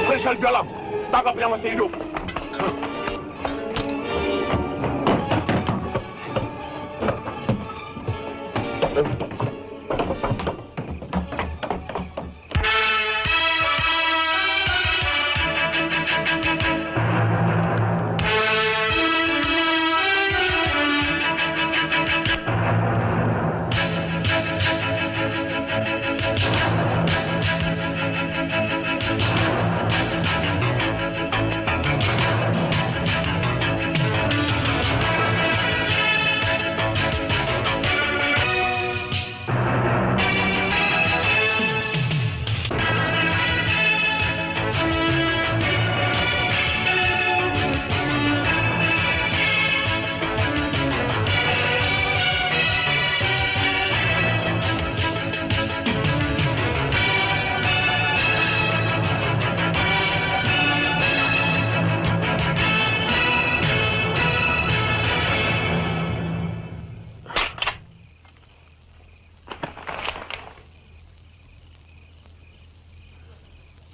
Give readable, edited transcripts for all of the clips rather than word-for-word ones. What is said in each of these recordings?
Faisal di dalam, tangkap yang masih hidup.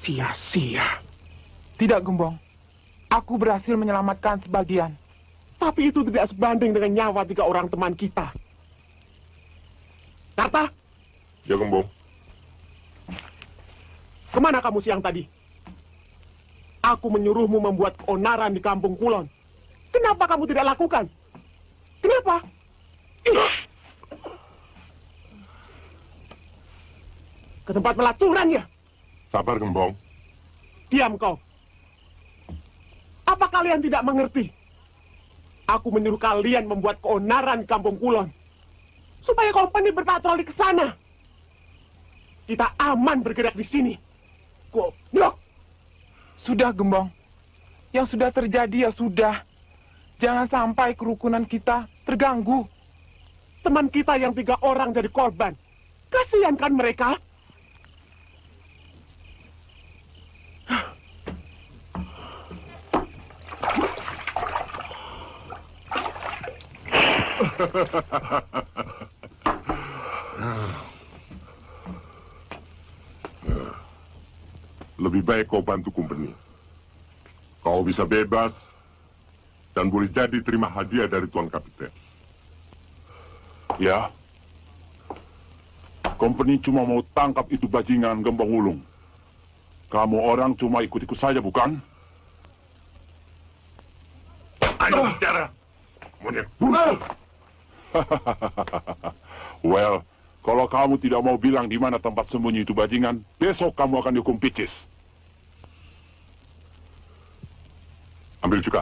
Sia-sia. Tidak, Gembong. Aku berhasil menyelamatkan sebagian. Tapi itu tidak sebanding dengan nyawa 3 orang teman kita. Karta? Ya, Gembong. Kemana kamu siang tadi? Aku menyuruhmu membuat keonaran di Kampung Kulon. Kenapa kamu tidak lakukan? Kenapa? Ke tempat pelacuran ya? Sabar, Gembong. Diam kau. Apa kalian tidak mengerti? Aku menyuruh kalian membuat keonaran di Kampung Kulon. Supaya kompeni berpatroli ke sana. Kita aman bergerak di sini. Goblok. Sudah, Gembong. Yang sudah terjadi ya sudah. Jangan sampai kerukunan kita terganggu. Teman kita yang 3 orang jadi korban. Kasihan kan mereka? Lebih baik kau bantu company. Kau bisa bebas dan boleh jadi terima hadiah dari Tuan Kapiten. Ya, company cuma mau tangkap itu bajingan Gembong Wulung. Kamu orang cuma ikut-ikut saja, bukan? Ayo bicara, monyet busuk. Well, kalau kamu tidak mau bilang di mana tempat sembunyi itu bajingan, besok kamu akan dihukum picis. Ambil juga.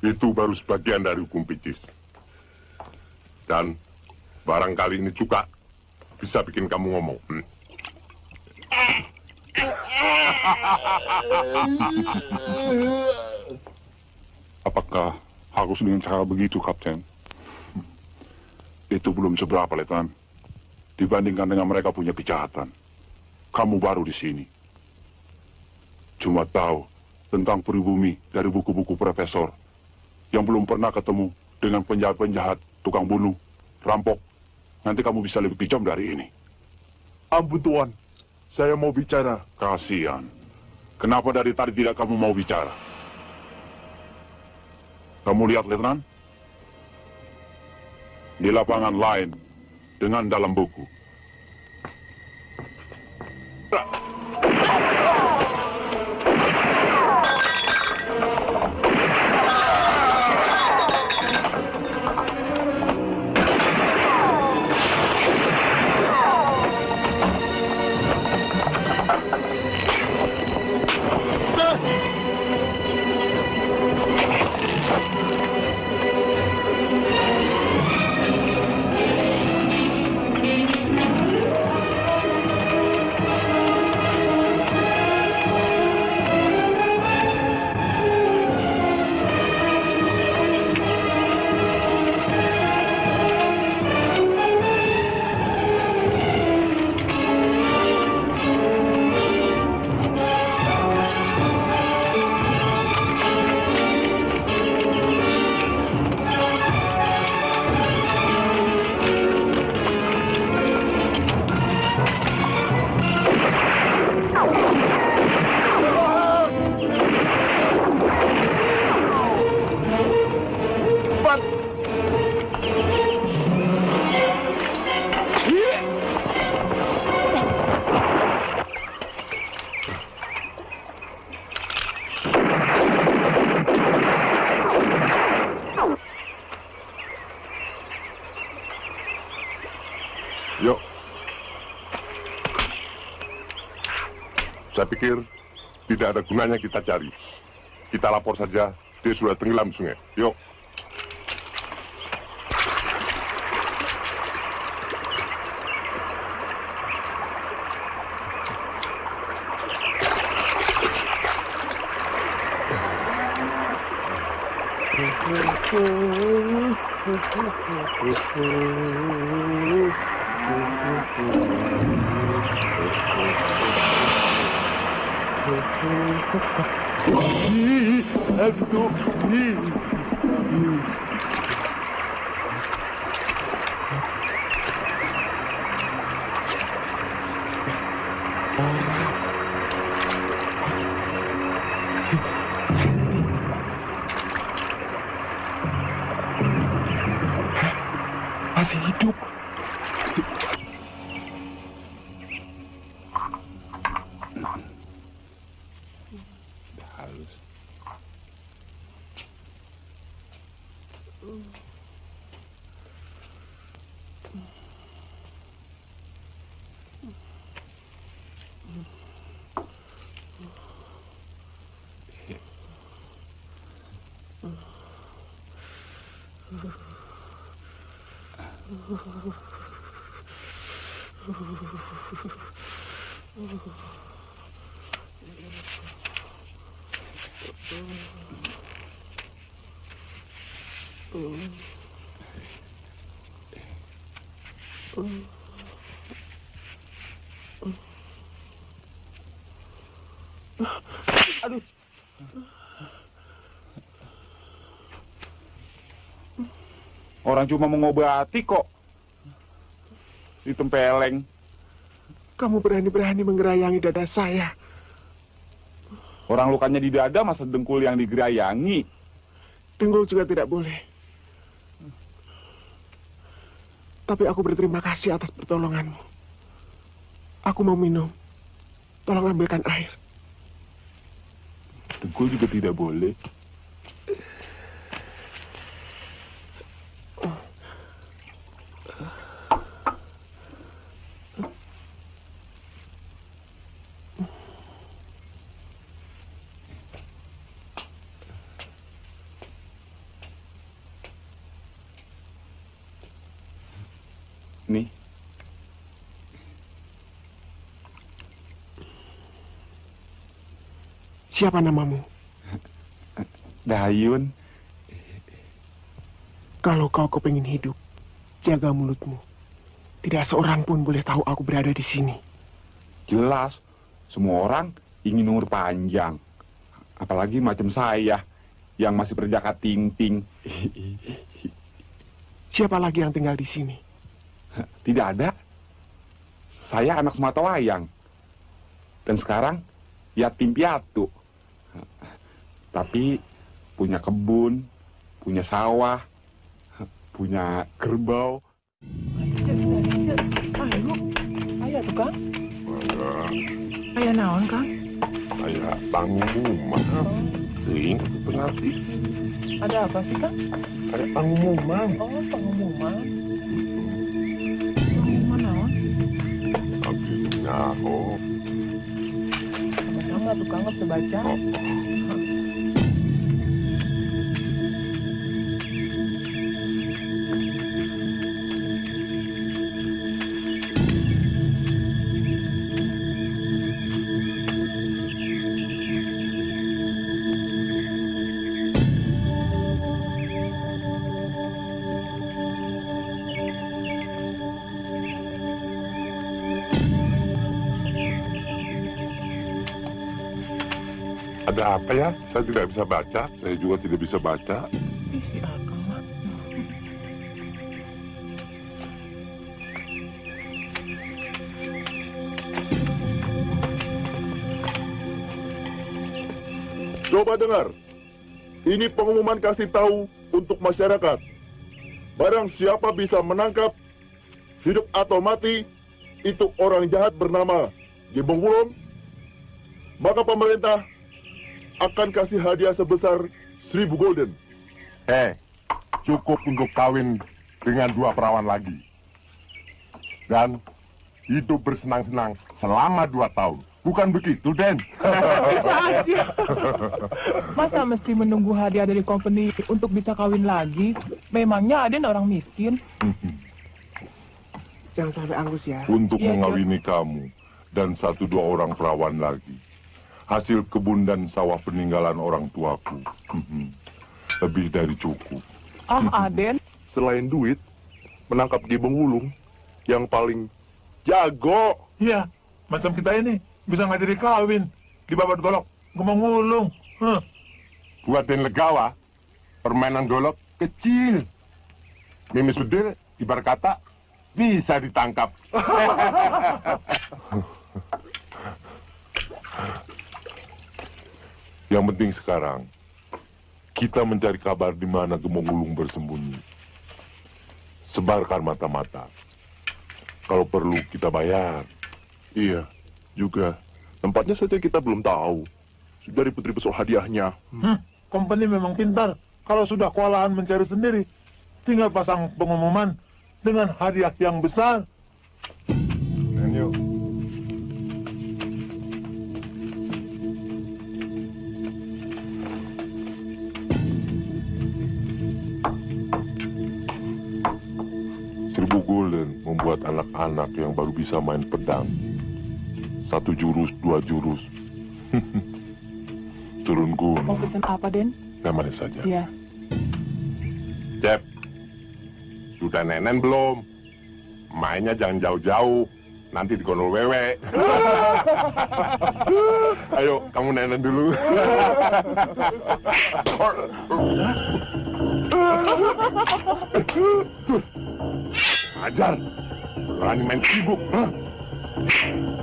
Itu baru sebagian dari hukum picis. Dan barangkali ini juga bisa bikin kamu ngomong. Apakah harus dengan cara begitu, Kapten? Itu belum seberapa, Letnan. Dibandingkan dengan mereka punya kejahatan. Kamu baru di sini. Cuma tahu tentang pribumi dari buku-buku profesor yang belum pernah ketemu dengan penjahat-penjahat, tukang bunuh, rampok. Nanti kamu bisa lebih kejam dari ini. Ampun, Tuan. Saya mau bicara. Kasihan. Kenapa dari tadi tidak kamu mau bicara? Kamu lihat, Letnan? Di lapangan lain, dengan dalam buku. Saya pikir tidak ada gunanya kita cari. Kita lapor saja, dia sudah tenggelam sungai. Yuk. Masih hidup. Halus. Aduh. Orang cuma mengobati kok. Ditempeleng. Kamu berani-berani menggerayangi dada saya. Orang lukanya di dada, masa dengkul yang digerayangi? Dengkul juga tidak boleh. Tapi aku berterima kasih atas pertolonganmu. Aku mau minum. Tolong ambilkan air. Dengkul juga tidak boleh. Nih. Siapa namamu? Dayun. Kalau kau kepingin hidup, jaga mulutmu. Tidak seorang pun boleh tahu aku berada di sini. Jelas, semua orang ingin umur panjang. Apalagi macam saya, yang masih berjakat ting-ting. Siapa lagi yang tinggal di sini? Tidak ada. Saya anak sematawayang. Dan sekarang yatim piatu. Tapi punya kebun, punya sawah, punya kerbau. Ayo tuh Kang. Ayo naon Kang? Ayah pengumuman. Ting, berarti Ada apa sih Kang? ada pengumuman. Oh pengumuman. Pengumuman naon? Akhirnya, oh. Sama-sama tuh Kang, bisa baca. Ada apa ya? Saya tidak bisa baca. Saya juga tidak bisa baca. Si Akang mah. Coba dengar. Ini pengumuman kasih tahu untuk masyarakat. Barang siapa bisa menangkap, hidup atau mati, itu orang jahat bernama Gembong Kulon, maka pemerintah akan kasih hadiah sebesar 1000 golden. Cukup untuk kawin dengan 2 perawan lagi. Dan hidup bersenang-senang selama 2 tahun. Bukan begitu, Den. Masa mesti menunggu hadiah dari company untuk bisa kawin lagi? Memangnya Aden orang miskin? Jangan sampai angus ya. Untuk Iya, mengawini kamu dan 1-2 orang perawan lagi. Hasil kebun dan sawah peninggalan orang tuaku. Lebih dari cukup. Ah, Aden, Selain duit, menangkap gebong wulung yang paling jago. Iya, macam kita ini bisa ngajari kawin di babat golok ngomong ngulung. Buat Den Legawa, permainan golok kecil. Mimis bedil, ibarat kata, bisa ditangkap. Yang penting sekarang, kita mencari kabar di mana Gemong Wulung bersembunyi. Sebarkan mata-mata. Kalau perlu kita bayar. Iya, juga. Tempatnya saja kita belum tahu. Dari putri besok hadiahnya. Company memang pintar. Kalau sudah kewalahan mencari sendiri, tinggal pasang pengumuman dengan hadiah yang besar. Yuk. Seribu Gulden membuat anak-anak yang baru bisa main pedang. 1 jurus, 2 jurus. Turun mau gunung. pesen apa, Den? Namanya saja. Iya. Cep, sudah nenen belum? Mainnya jangan jauh-jauh, nanti digondol wewe. Ayo, kamu nenen dulu. Ajar, berani main sibuk.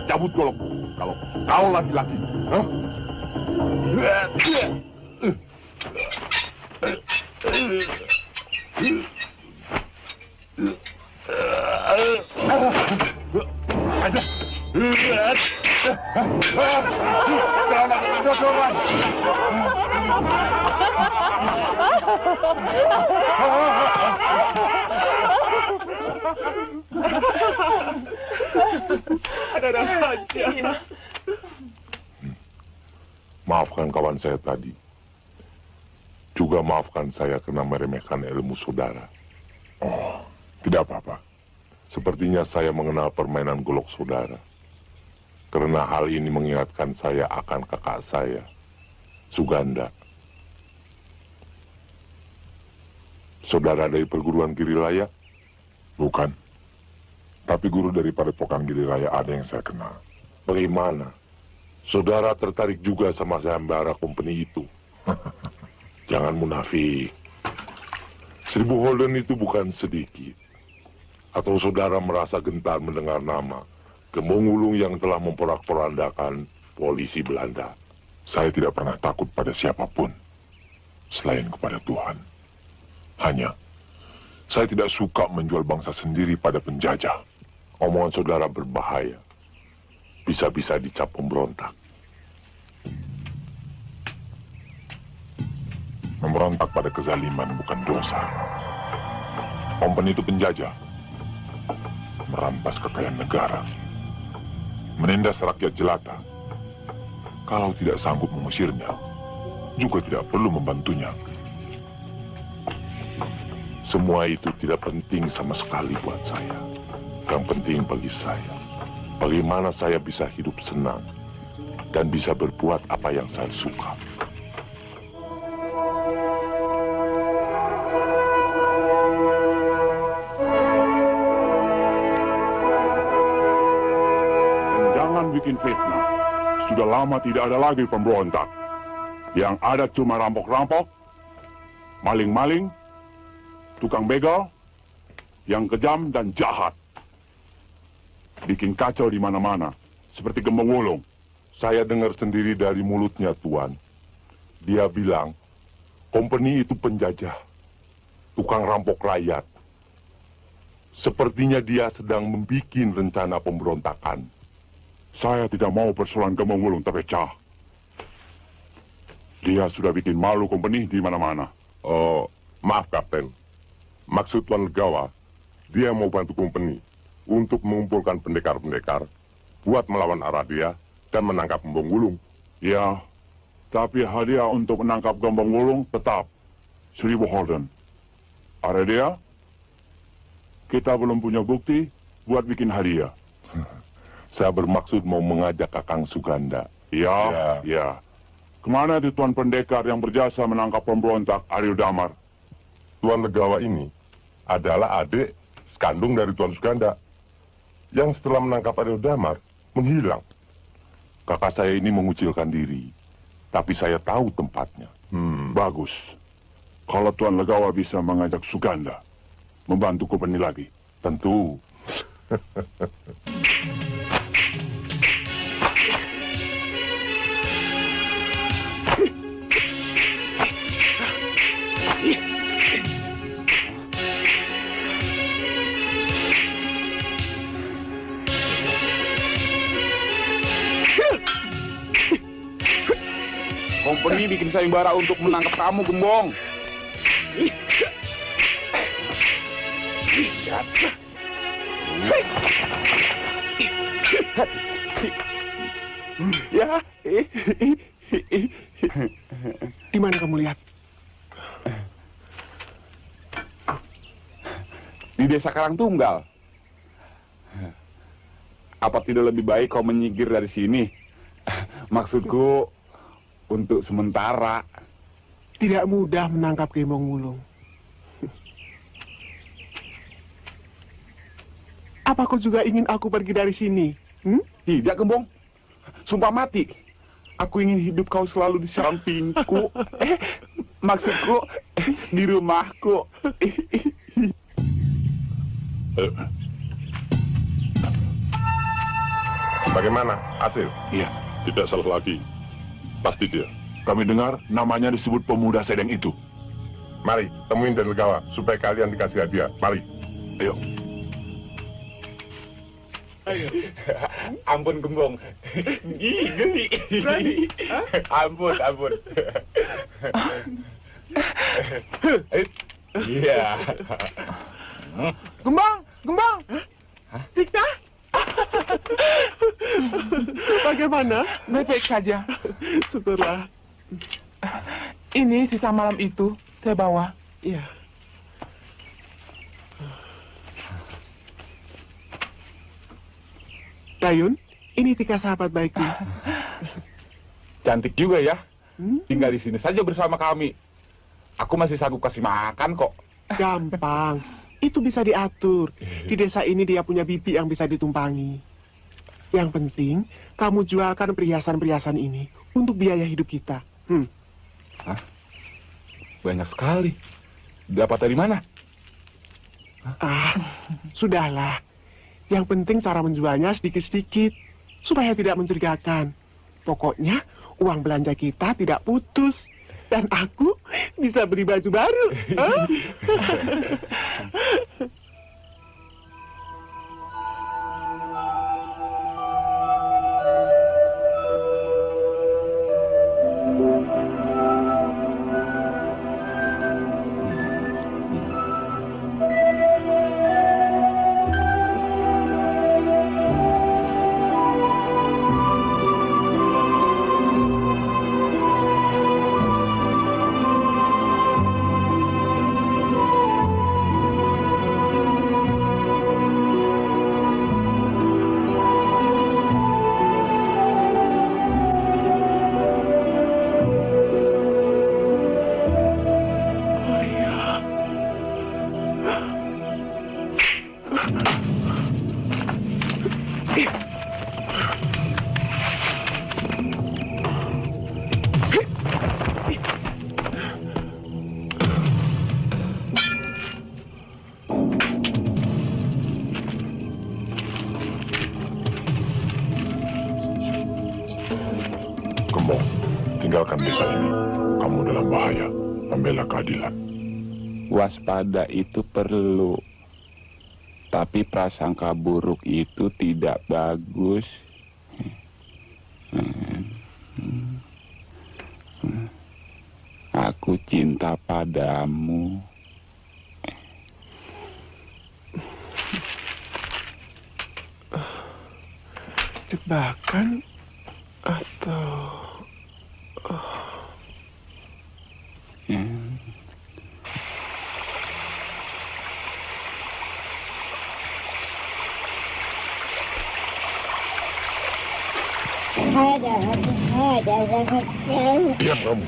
Cabut golok, kalau kau laki-laki. Maafkan kawan saya tadi. Juga maafkan saya karena meremehkan ilmu saudara. Oh, tidak apa-apa. Sepertinya saya mengenal permainan golok saudara. Karena hal ini mengingatkan saya akan kakak saya, Suganda. Saudara dari perguruan Girilaya? Bukan. Tapi guru dari Padepokan Giriraya ada yang saya kenal. Bagaimana? Saudara tertarik juga sama sayembara company itu. Jangan munafik. 1000 Gulden itu bukan sedikit. Atau saudara merasa gentar mendengar nama Gemong Wulung yang telah memporak-porandakan polisi Belanda. Saya tidak pernah takut pada siapapun selain kepada Tuhan. Hanya, saya tidak suka menjual bangsa sendiri pada penjajah. Omongan saudara berbahaya. Bisa-bisa dicap pemberontak. Memberontak pada kezaliman bukan dosa. Company itu penjajah. Merampas kekayaan negara. Menindas rakyat jelata. Kalau tidak sanggup mengusirnya, juga tidak perlu membantunya. Semua itu tidak penting sama sekali buat saya. Yang penting bagi saya, bagaimana saya bisa hidup senang dan bisa berbuat apa yang saya suka. Dan jangan bikin fitnah. Sudah lama tidak ada lagi pemberontak. Yang ada cuma rampok-rampok, maling-maling, tukang begal, yang kejam dan jahat. Bikin kacau di mana-mana, seperti Gemong Wulung. Saya dengar sendiri dari mulutnya, Tuan. Dia bilang, company itu penjajah, tukang rampok rakyat. Sepertinya dia sedang membuat rencana pemberontakan. Saya tidak mau persoalan Gemong Wulung terpecah. Dia sudah bikin malu company di mana-mana. Oh, maaf Kapten. Maksud Tuan Legawa, dia mau bantu company untuk mengumpulkan pendekar-pendekar buat melawan Arabia dan menangkap Gembong Wulung. Ya, tapi hadiah untuk menangkap Gembong Wulung tetap 1000 Holden. Ada dia? Kita belum punya bukti buat bikin hadiah. Saya bermaksud mau mengajak Kakang Suganda. Ya. Kemana itu Tuan Pendekar yang berjasa menangkap pemberontak Aryo Damar? Tuan Legawa ini adalah adik sekandung dari Tuan Suganda, yang setelah menangkap Aryo Damar menghilang. Kakak saya ini mengucilkan diri, tapi saya tahu tempatnya. Bagus. Kalau Tuan Legawa bisa mengajak Suganda membantu Kompeni lagi. Tentu. Kompeni bikin sayembara untuk menangkap kamu, Gembong. Ya. Di mana kamu lihat? Di desa Karangtunggal. Apa tidak lebih baik kau menyingkir dari sini? Maksudku, untuk sementara. Tidak mudah menangkap Gembong Wulung. Apa kau juga ingin aku pergi dari sini? Tidak, Gembong. Sumpah mati. Aku ingin hidup kau selalu di sampingku. Maksudku, di rumahku. Bagaimana hasil? Iya. Tidak salah lagi. Pasti dia. Kami dengar namanya disebut pemuda sedang itu. Mari, temuin dan Legawa supaya kalian dikasih hadiah. Mari. Ayo. Ampun, Gembong. Geli. Ampun. Iya. Gembong. Tika? Bagaimana? Baik-baik saja. Syukurlah. Ini sisa malam itu saya bawa. Iya. Dayun, ini Tika sahabat baikku. Cantik juga ya. Tinggal di sini saja bersama kami. Aku masih sanggup kasih makan kok. Gampang. Itu bisa diatur. Di desa ini dia punya bibi yang bisa ditumpangi. Yang penting, kamu jualkan perhiasan-perhiasan ini untuk biaya hidup kita. Hah? Banyak sekali. Dapat dari mana? Sudahlah. Yang penting cara menjualnya sedikit-sedikit, supaya tidak mencurigakan. Pokoknya, uang belanja kita tidak putus. Dan aku bisa beli baju baru. Gembong, tinggalkan desa ini. Kamu dalam bahaya. Membela keadilan. Waspada itu perlu. Tapi prasangka buruk itu tidak bagus. Aku cinta padamu. Jebakan? Atau... Diam kamu.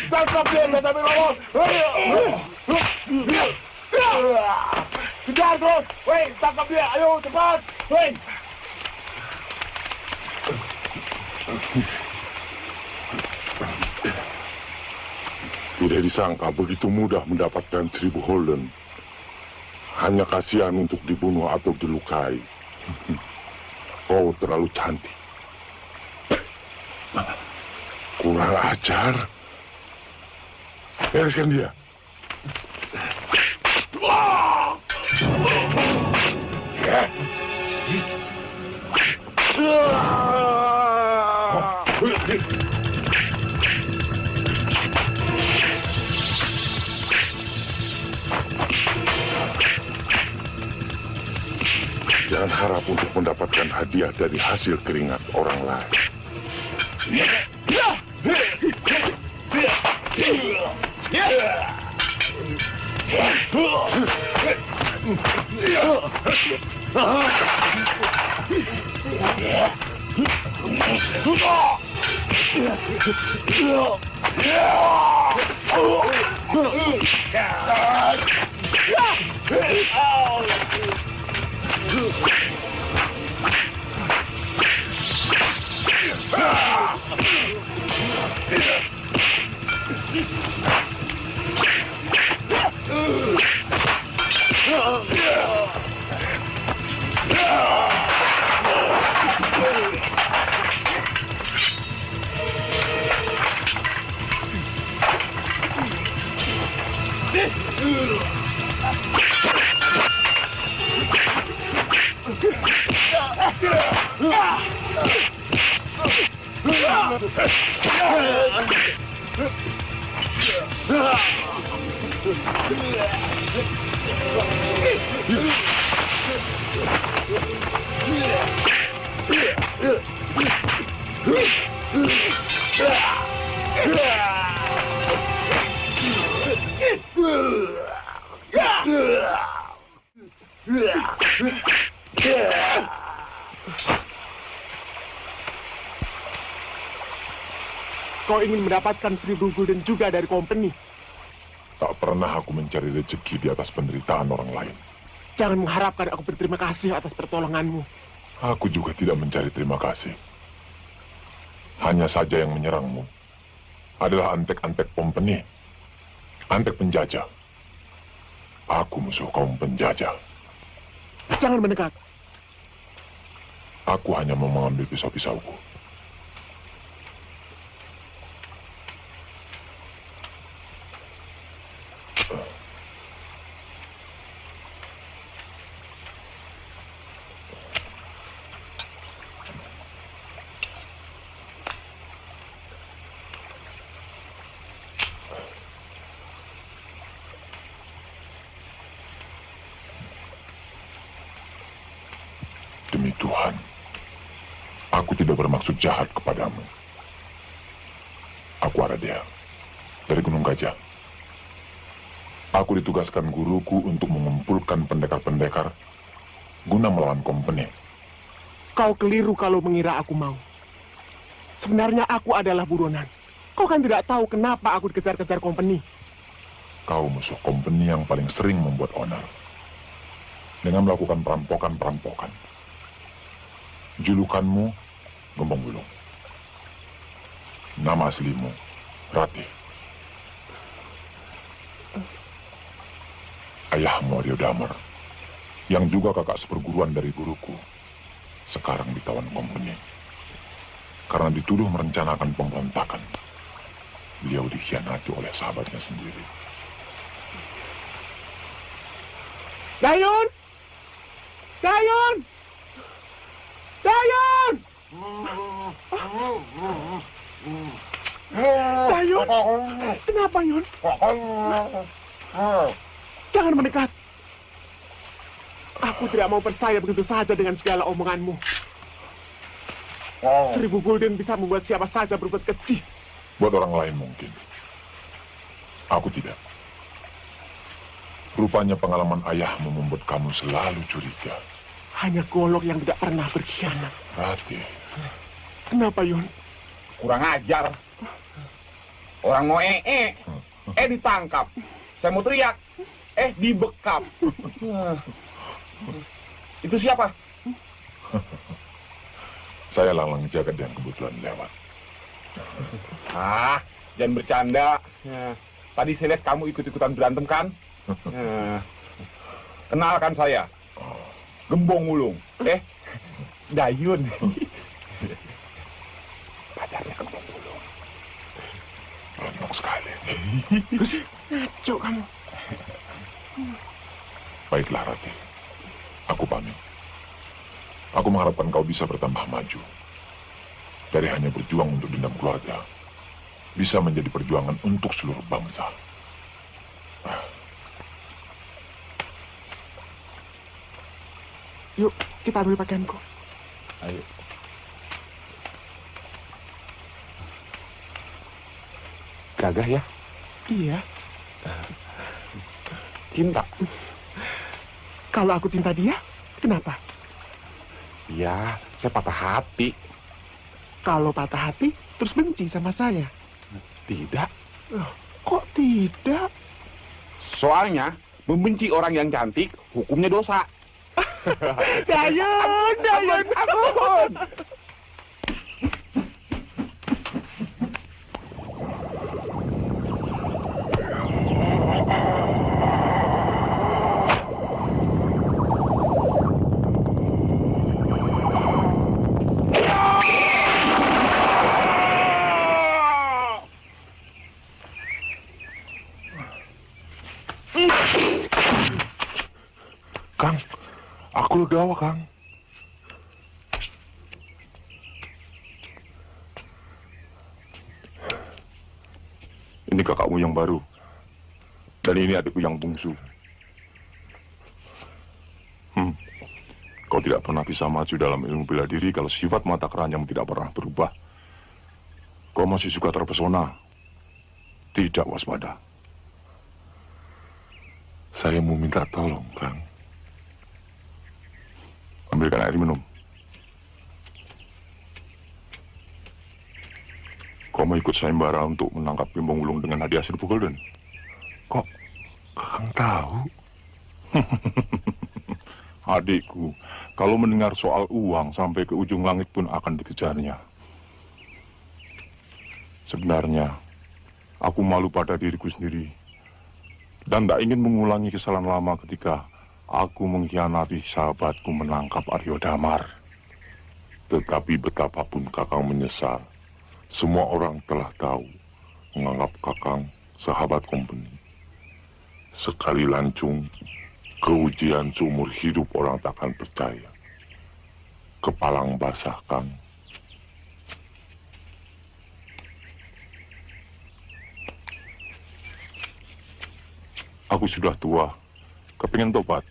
Tangkap dia, tapi ngomong. Kejar terus. Woi, tangkap dia. Ayo, cepat. Woi. Tidak disangka begitu mudah mendapatkan 1000 Holden. Hanya kasihan untuk dibunuh atau dilukai. Kau terlalu cantik. Kurang ajar. Bereskan dia. Jangan harap untuk mendapatkan hadiah dari hasil keringat orang lain. Kau ingin mendapatkan 1000 gulden juga dari company. Tak pernah aku mencari rezeki di atas penderitaan orang lain. Jangan mengharapkan aku berterima kasih atas pertolonganmu. Aku juga tidak mencari terima kasih. Hanya saja yang menyerangmu adalah antek-antek company. Antek penjajah. Aku musuh kaum penjajah. Jangan mendekat. Aku hanya mau mengambil pisau-pisauku. Demi Tuhan, aku tidak bermaksud jahat kepadamu. Aku Aradia, dari Gunung Gajah. Aku ditugaskan guruku untuk mengumpulkan pendekar-pendekar guna melawan company. Kau keliru kalau mengira aku mau. Sebenarnya aku adalah buronan. Kau kan tidak tahu kenapa aku dikejar-kejar company. Kau musuh company yang paling sering membuat onar dengan melakukan perampokan-perampokan. Julukanmu Gembong Gulung. Nama aslimu Ratih. Ayahmu Aryo Damar yang juga kakak seperguruan dari guruku, sekarang ditawan company. Karena dituduh merencanakan pemberontakan. Beliau dikhianati oleh sahabatnya sendiri. Dayun! Dayun! Dayun! Dayun! Kenapa, Yun? Jangan mendekat. Aku tidak mau percaya begitu saja dengan segala omonganmu. 1000 gulden bisa membuat siapa saja berbuat keji. Buat orang lain mungkin. Aku tidak. Rupanya pengalaman ayahmu membuat kamu selalu curiga. Hanya golok yang tidak pernah berkhianat. Rati. Kenapa, Yun? Kurang ajar. Orang mau ditangkap. Saya mau teriak, dibekap. Itu siapa? Saya Lalang Jagat yang kebetulan lewat. Jangan bercanda. Tadi saya lihat kamu ikut-ikutan berantem kan? Kenalkan saya. Gembong Wulung. Dayun. Pacarnya Gembong Wulung. Lembong sekali. Ngaco kamu. Baiklah, Rati. Aku pamit. Aku mengharapkan kau bisa bertambah maju. Dari hanya berjuang untuk dendam keluarga, bisa menjadi perjuangan untuk seluruh bangsa. Yuk, kita ambil pakaianku. Ayo. Gagah ya? Iya. Cinta. Kalau aku cinta dia, kenapa? Iya, saya patah hati. Kalau patah hati, terus benci sama saya. Tidak. Loh, kok tidak? Soalnya, membenci orang yang cantik, hukumnya dosa. Dayun, Dayun, ampun! Kang, aku legawa, Kang. Ini kakakmu yang baru. Dan ini adikku yang bungsu. Kau tidak pernah bisa maju dalam ilmu bela diri kalau sifat mata keranjang tidak pernah berubah. Kau masih suka terpesona. Tidak waspada. Saya mau minta tolong, Kang. Ambilkan air minum. Kau mau ikut sayembara untuk menangkap Bimbong Wulung dengan hadiah 1000 gulden? Kok Kang tahu? Adikku, kalau mendengar soal uang sampai ke ujung langit pun akan dikejarnya. Sebenarnya, aku malu pada diriku sendiri. Dan tak ingin mengulangi kesalahan lama ketika aku mengkhianati sahabatku menangkap Aryo Damar. Tetapi betapapun Kakang menyesal, semua orang telah tahu menganggap Kakang sahabat company. Sekali lancung, keujian seumur hidup orang takkan percaya. Kepalang basah, Kang. Aku sudah tua, kepingin tobat.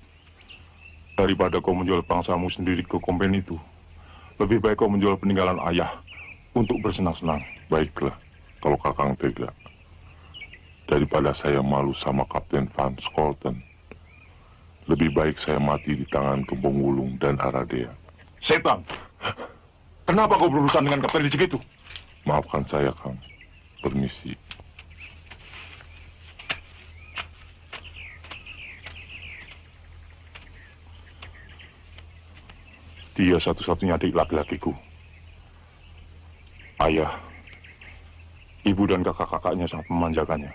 Daripada kau menjual bangsamu sendiri ke company itu, lebih baik kau menjual peninggalan ayah untuk bersenang-senang. Baiklah, kalau Kakang tega. Daripada saya malu sama Kapten Van Scholten, lebih baik saya mati di tangan Gembong Wulung dan Aradea. Setan! Kenapa kau berurusan dengan kapten licik itu? Maafkan saya, Kang. Permisi. Dia satu-satunya adik laki-lakiku. Ayah, ibu dan kakak-kakaknya sangat memanjakannya.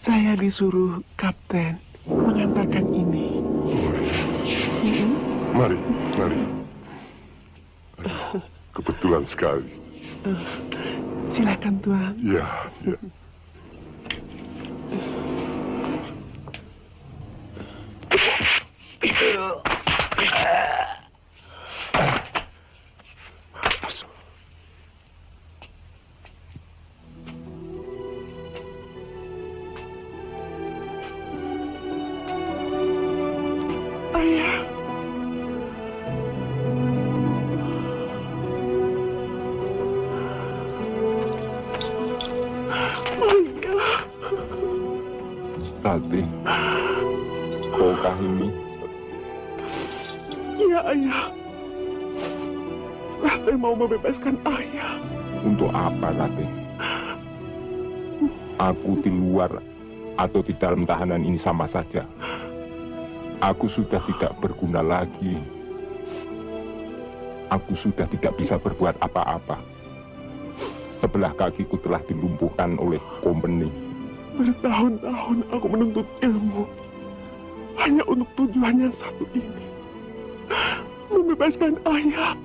Saya disuruh kapten mengantarkan ini. Mari, mari. Kebetulan sekali. Silakan Tuan. Ya, ya. Ayah. Rati, maukah ini? Iya, Ayah. Rati mau membebaskan Ayah. Untuk apa, Rati? Aku di luar atau di dalam tahanan ini sama saja. Aku sudah tidak berguna lagi. Aku sudah tidak bisa berbuat apa-apa. Sebelah kakiku telah dilumpuhkan oleh company. Bertahun-tahun aku menuntut ilmu hanya untuk tujuan yang satu ini, membebaskan Ayah.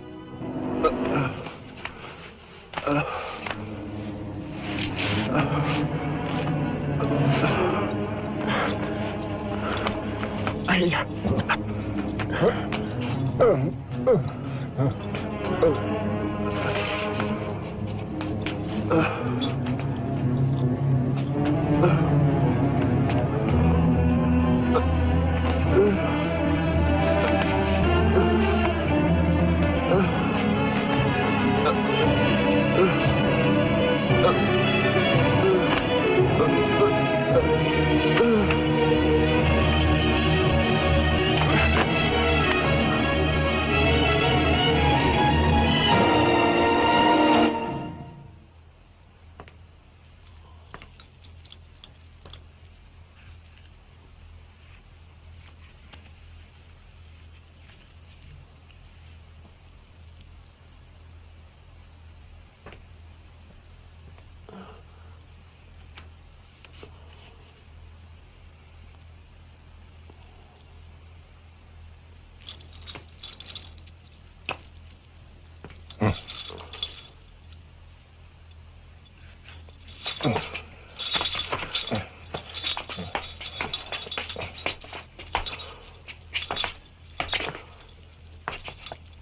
Ayah.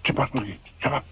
Cepat pergi, cepat.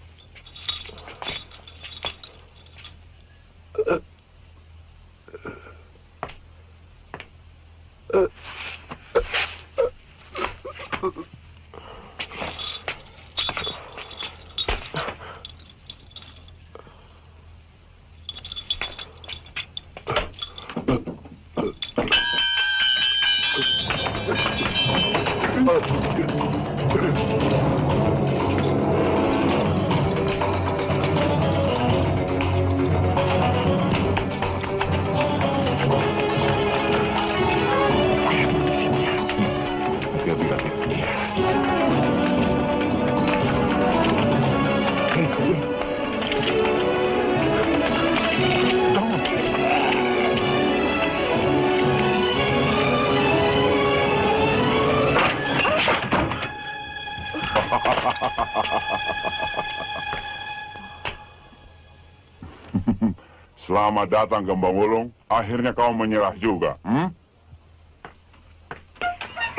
Selamat datang, Gembong Wulung. Akhirnya kau menyerah juga.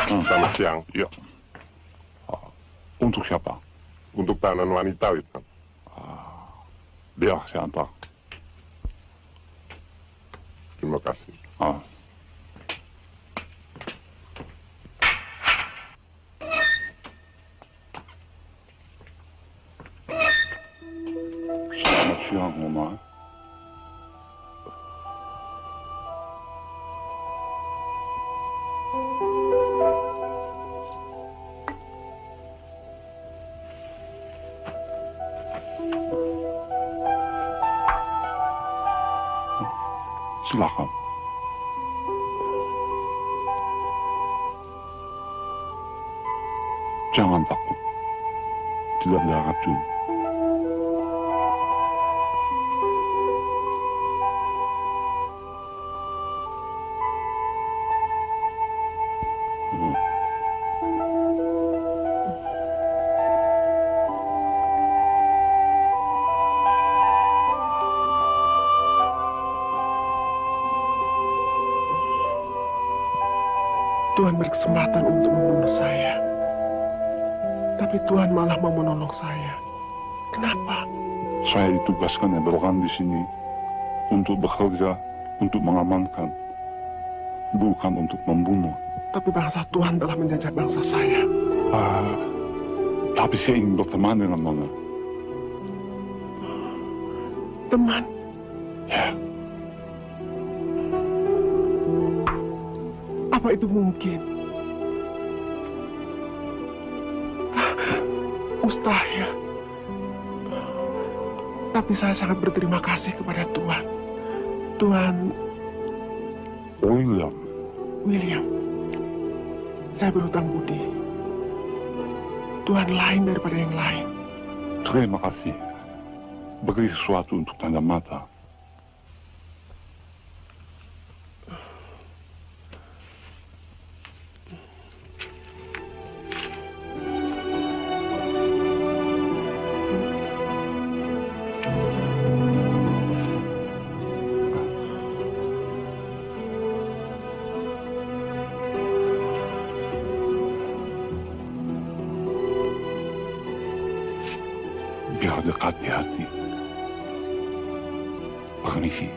Selamat siang. Ya. Untuk siapa? Untuk tahanan wanita, Witan. Dia siapa? Terima kasih. Selamat siang, Umar. Silakan. Jangan takut. Tidak ada racun. Tuhan berkesempatan untuk membunuh saya. Tapi Tuhan malah mau menolong saya. Kenapa? Saya ditugaskan Eberkan di sini untuk bekerja, untuk mengamankan, bukan untuk membunuh. Tapi bangsa Tuhan telah menjajah bangsa saya. Tapi saya ingin berteman dengan Nona. Teman? Ya, Apa itu mungkin? Mustahil. Tapi saya sangat berterima kasih kepada Tuhan. Tuhan William. Saya berhutang budi. Tuhan lain daripada yang lain. Terima kasih. Beri sesuatu untuk tanda mata. Biar dekat di hati. Permisi.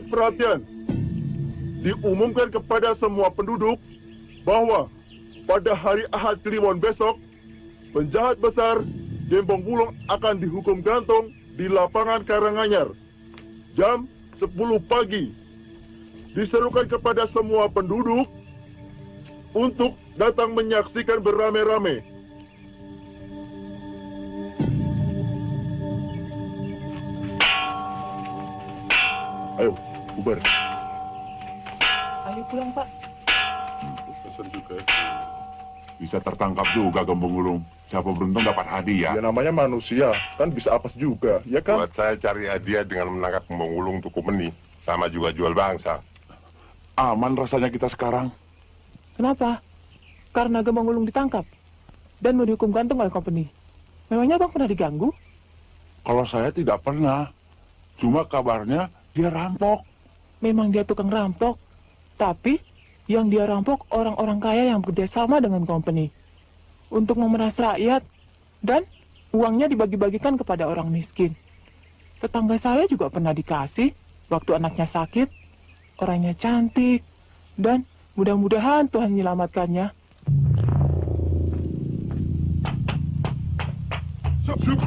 Perhatian. Diumumkan kepada semua penduduk bahwa pada hari Ahad Kliwon besok, penjahat besar Gembong Wulung akan dihukum gantung di lapangan Karanganyar. Jam 10 pagi. Diserukan kepada semua penduduk untuk datang menyaksikan beramai-ramai. Ayo, bubar. Ayo pulang, Pak. Pesan juga. Bisa tertangkap juga Gembong Wulung. Siapa beruntung dapat hadiah. Ya namanya manusia, kan bisa apes juga, ya kan? Buat saya cari hadiah dengan menangkap Gembong Wulung untuk Kumeni. Sama juga jual bangsa. Aman rasanya kita sekarang. Kenapa? Karena Gembong Wulung ditangkap dan mau dihukum gantung oleh company. Memangnya Bang pernah diganggu? Kalau saya tidak pernah. Cuma kabarnya dia rampok. Memang dia tukang rampok. Tapi yang dia rampok orang-orang kaya yang bekerja sama dengan company untuk memeras rakyat, dan uangnya dibagi-bagikan kepada orang miskin. Tetangga saya juga pernah dikasih waktu anaknya sakit. Orangnya cantik, dan mudah-mudahan Tuhan menyelamatkannya. Sup.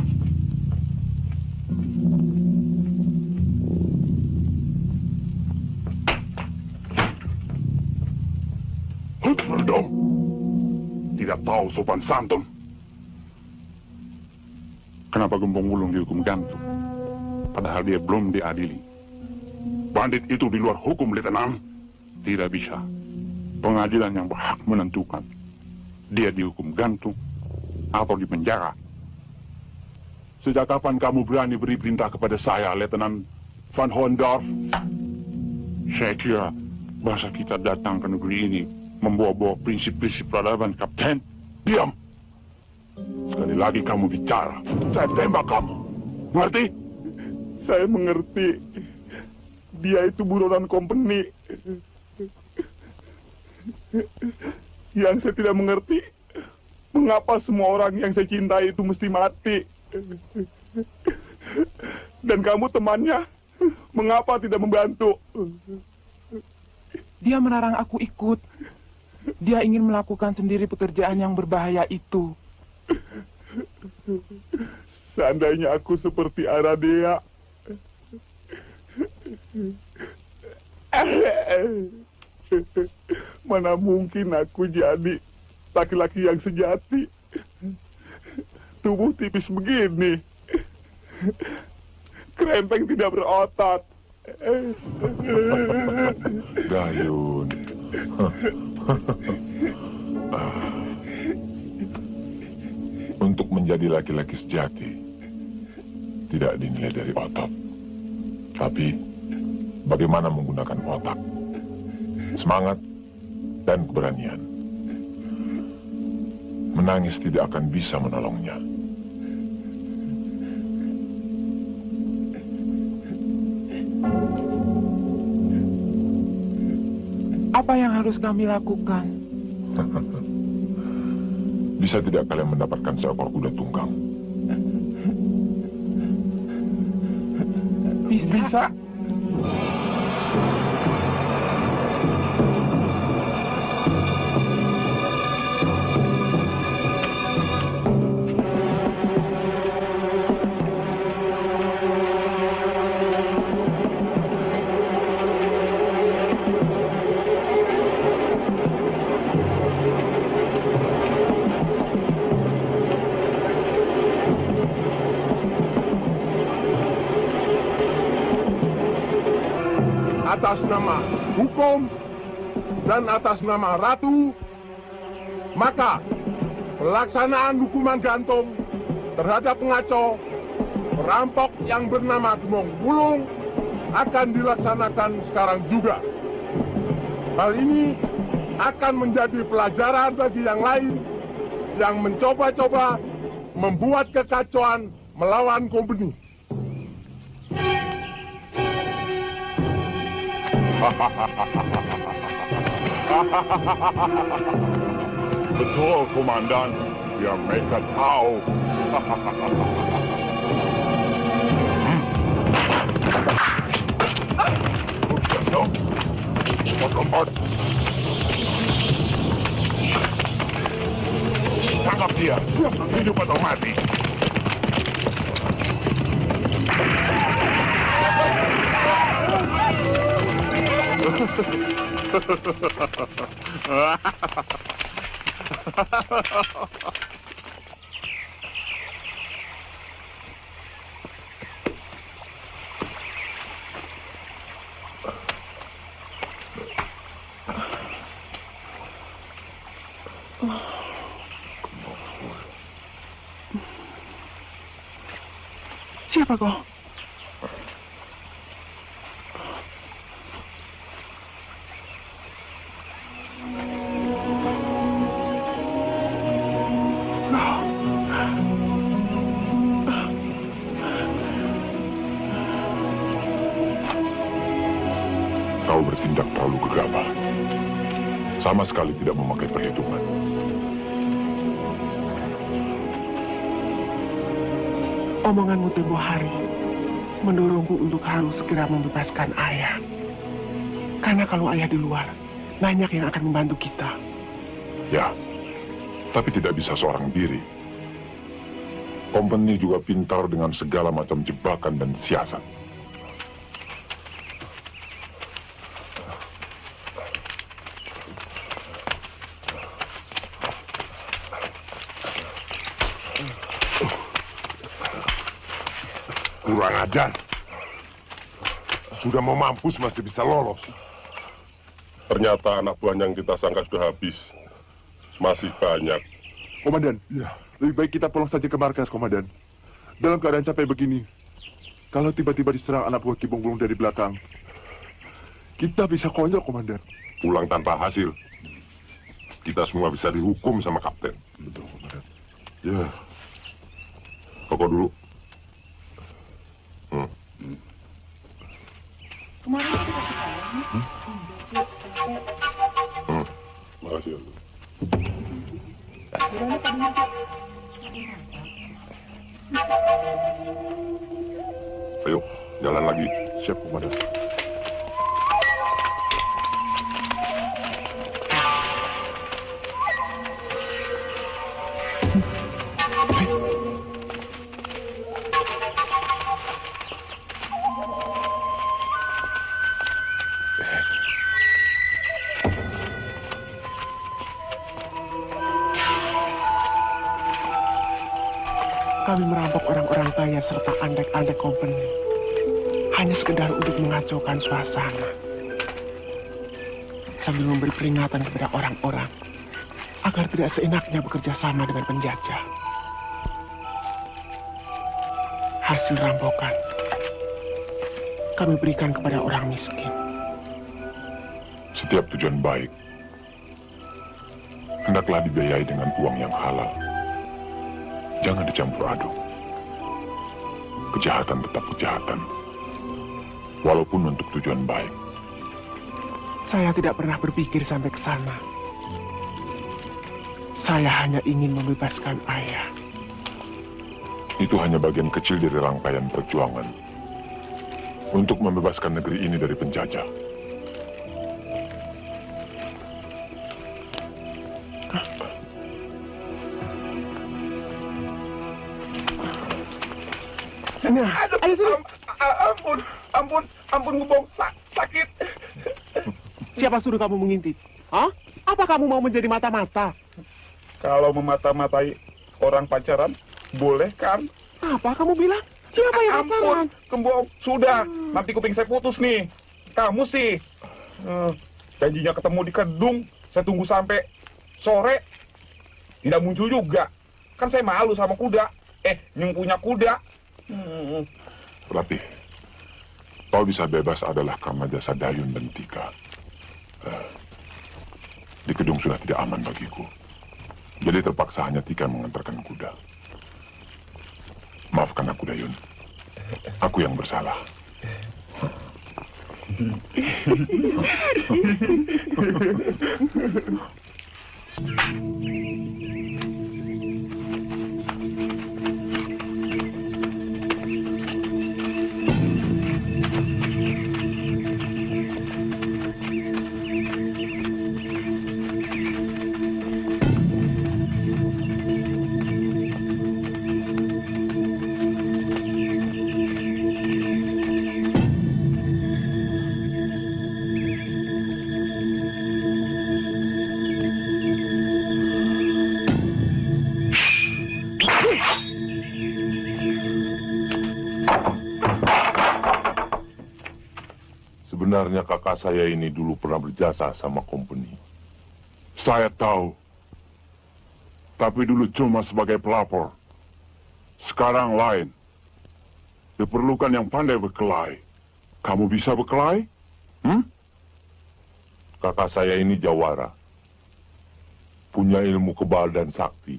Merdom. Tidak tahu sopan santun. Kenapa Gembong Wulung dihukum gantung? Padahal dia belum diadili. Bandit itu di luar hukum, Letnan. Tidak bisa. Pengadilan yang berhak menentukan. Dia dihukum gantung atau dipenjara. Sejak kapan kamu berani beri perintah kepada saya, Letnan Van Hoendorf? Saya kira bangsa kita datang ke negeri ini membawa-bawa prinsip-prinsip peradaban, Kapten. Diam! Sekali lagi kamu bicara, saya tembak kamu. Mengerti? Saya mengerti. Dia itu buronan company. Yang saya tidak mengerti, mengapa semua orang yang saya cintai itu mesti mati. Dan kamu temannya, mengapa tidak membantu? Dia melarang aku ikut. Dia ingin melakukan sendiri pekerjaan yang berbahaya itu. Seandainya aku seperti Aradea, mana mungkin aku jadi laki-laki yang sejati. Tubuh tipis begini, kerempeng tidak berotot. Gayun. Untuk menjadi laki-laki sejati, tidak dinilai dari otot, tapi bagaimana menggunakan otak, semangat, dan keberanian. Menangis tidak akan bisa menolongnya. Apa yang harus kami lakukan? Bisa tidak kalian mendapatkan seekor kuda tunggang? Bisa. Atas nama hukum dan atas nama ratu, maka pelaksanaan hukuman gantung terhadap pengacau, perampok yang bernama Gembong Wulung akan dilaksanakan sekarang juga. Hal ini akan menjadi pelajaran bagi yang lain yang mencoba-coba membuat kekacauan melawan company. Betul, Komandan. Biar mereka tahu. Tangkap dia. Hidup atau mati. Siapa kau? Kau bertindak terlalu gegabah. Sama sekali tidak memakai perhitungan. Omonganmu tempo hari mendorongku untuk harus segera membebaskan ayah. Karena kalau ayah di luar, banyak yang akan membantu kita. Ya, tapi tidak bisa seorang diri. Company juga pintar dengan segala macam jebakan dan siasat. Kurang ajar. Sudah mau mampus masih bisa lolos. Ternyata anak buah yang kita sangka sudah habis. Masih banyak. Komandan, lebih baik kita pulang saja ke markas, Komandan. Dalam keadaan capek begini, kalau tiba-tiba diserang anak buah Kibong Wulung dari belakang, kita bisa konyol, Komandan. Pulang tanpa hasil. Kita semua bisa dihukum sama kapten. Betul, Komandan. Ya. Rokok dulu. Makasih ya. Ayo, jalan lagi. Siap, Komandan. Kami merampok orang-orang kaya serta andek-andek company. Hanya sekedar untuk mengacaukan suasana. Sambil memberi peringatan kepada orang-orang agar tidak seenaknya bekerja sama dengan penjajah. Hasil rampokan kami berikan kepada orang miskin. Setiap tujuan baik hendaklah dibiayai dengan uang yang halal. Jangan dicampur aduk. Kejahatan tetap kejahatan, walaupun untuk tujuan baik. Saya tidak pernah berpikir sampai ke sana. Saya hanya ingin membebaskan ayah. Itu hanya bagian kecil dari rangkaian perjuangan untuk membebaskan negeri ini dari penjajah. Ampun, Gubong, sakit. Siapa suruh kamu mengintip? Hah? Apa kamu mau menjadi mata-mata? Kalau memata-matai orang pacaran, boleh kan? Apa kamu bilang? Siapa yang pacaran? Ampun, Gembong, sudah. Nanti kuping saya putus nih. Kamu sih. Janjinya ketemu di Kedung, saya tunggu sampai sore. Tidak muncul juga. Kan saya malu sama kuda. Yang punya kuda. Ratih, kau bisa bebas adalah karena jasa Dayun dan Tika. Di Kedung sudah tidak aman bagiku. Jadi terpaksa hanya Tika mengantarkan kuda. Maafkan aku, Dayun. Aku yang bersalah. Sebenarnya kakak saya ini dulu pernah berjasa sama company. Saya tahu. Tapi dulu cuma sebagai pelapor. Sekarang lain. Diperlukan yang pandai berkelahi. Kamu bisa berkelahi? Kakak saya ini jawara. Punya ilmu kebal dan sakti.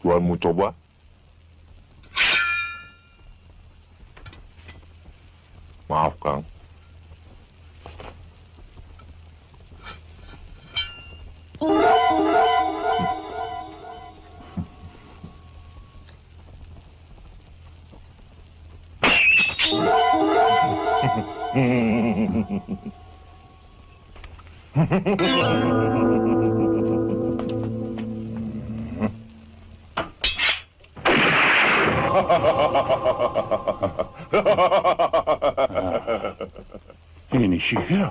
Tuanmu coba? Maaf, Kang. Ini sihir.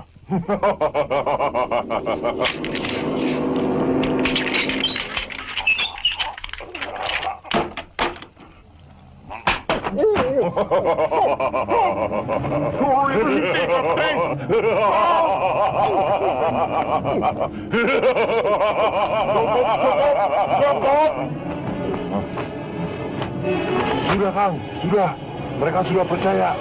Sudah, Kang. Sudah. Mereka sudah percaya.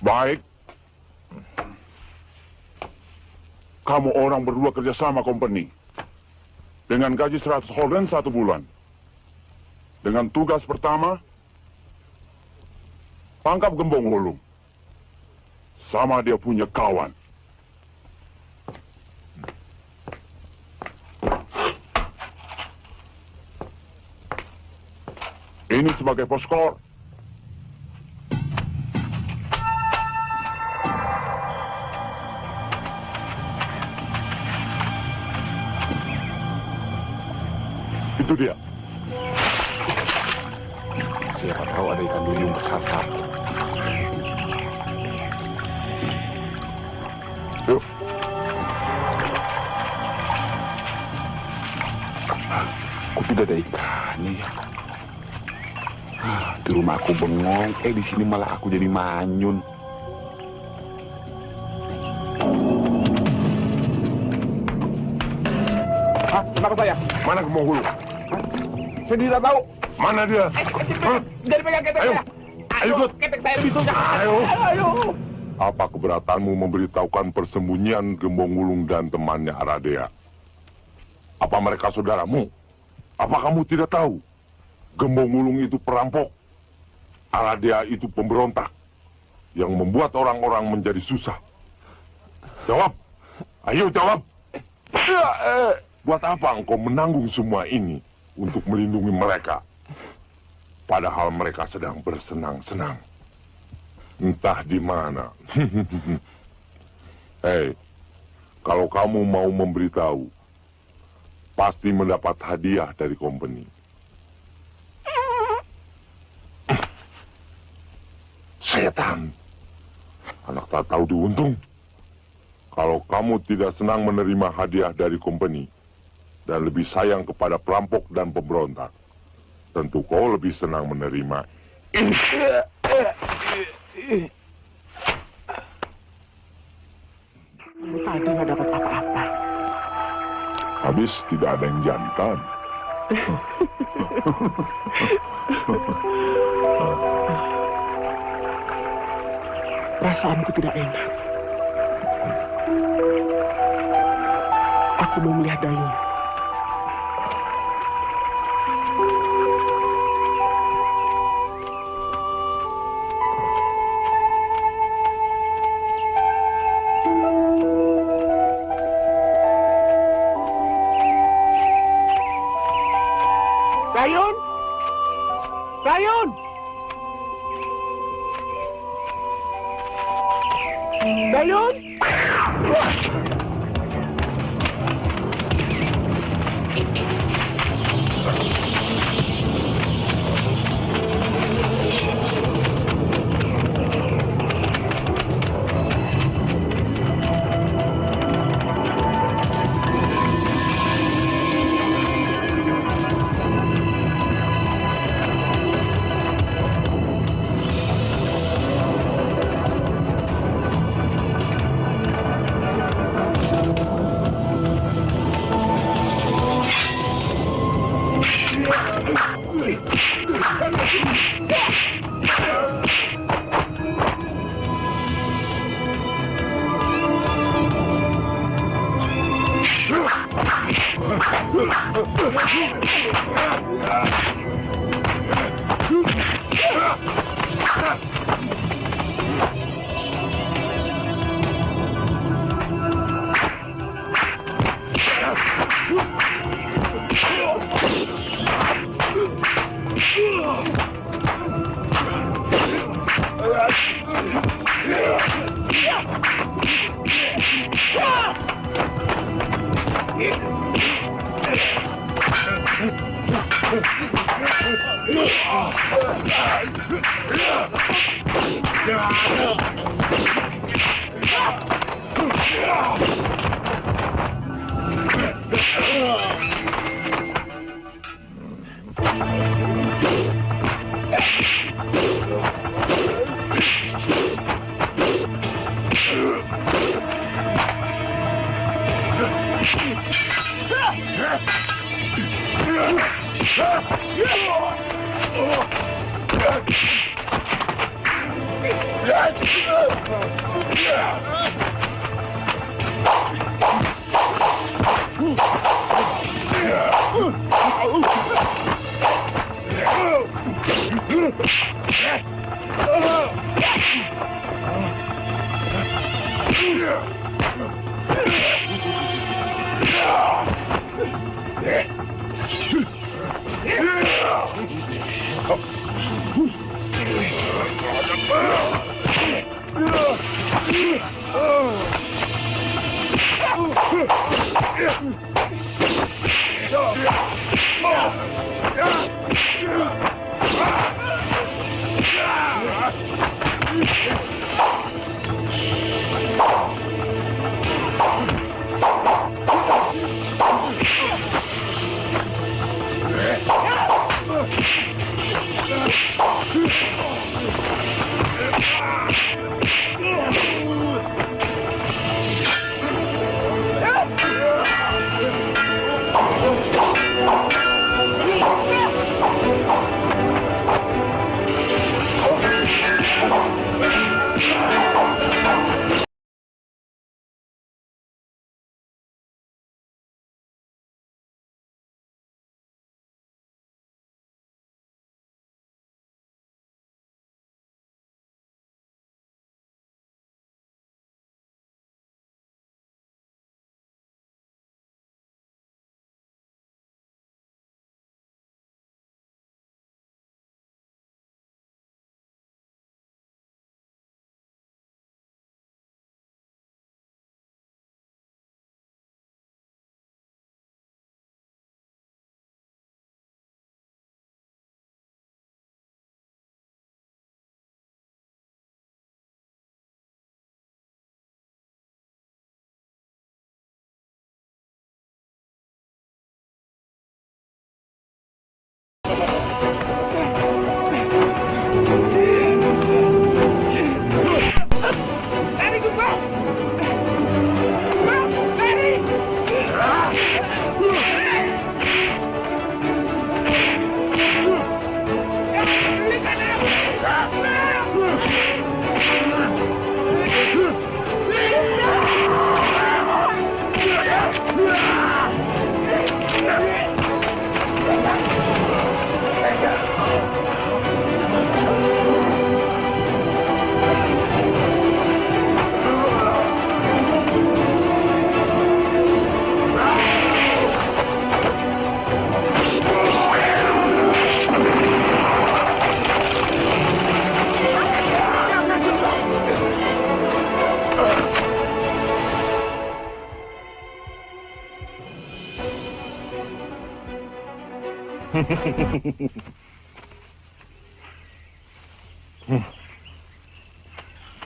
Baik. Kamu orang berdua kerjasama company. Dengan gaji 100 holden 1 bulan. Dengan tugas pertama, tangkap Gembong Wulung. Sama dia punya kawan. Ini sebagai poskor. Itu dia. Siapa tahu ada ikan duyung kesasar. Yuk. Kok tidak ada ikannya ya? Di rumah aku bengong, di sini malah aku jadi manyun. Hah? Kenapa saya? Mana Gembong Wulung? Saya tidak tahu. Mana dia? Jadi pegang ketek saya. Ayo, ikut. Ketek saya lebih susah. Ayo. Apa keberatanmu memberitahukan persembunyian Gembong Wulung dan temannya Aradea? Apa mereka saudaramu? Apa kamu tidak tahu? Gembong Wulung itu perampok. Aradea itu pemberontak yang membuat orang-orang menjadi susah. Jawab. Ayo jawab. Buat apa engkau menanggung semua ini untuk melindungi mereka? Padahal mereka sedang bersenang-senang. Entah di mana. Hei, kalau kamu mau memberitahu, pasti mendapat hadiah dari company. Setan. Anak tak tahu diuntung. Kalau kamu tidak senang menerima hadiah dari company dan lebih sayang kepada perampok dan pemberontak, tentu kau lebih senang menerima ini. Tadi nggak dapat apa-apa. Habis tidak ada yang jantan. Perasaanku tidak enak. Aku mau melihat Dayun. Dayun! Dayun! Dayun!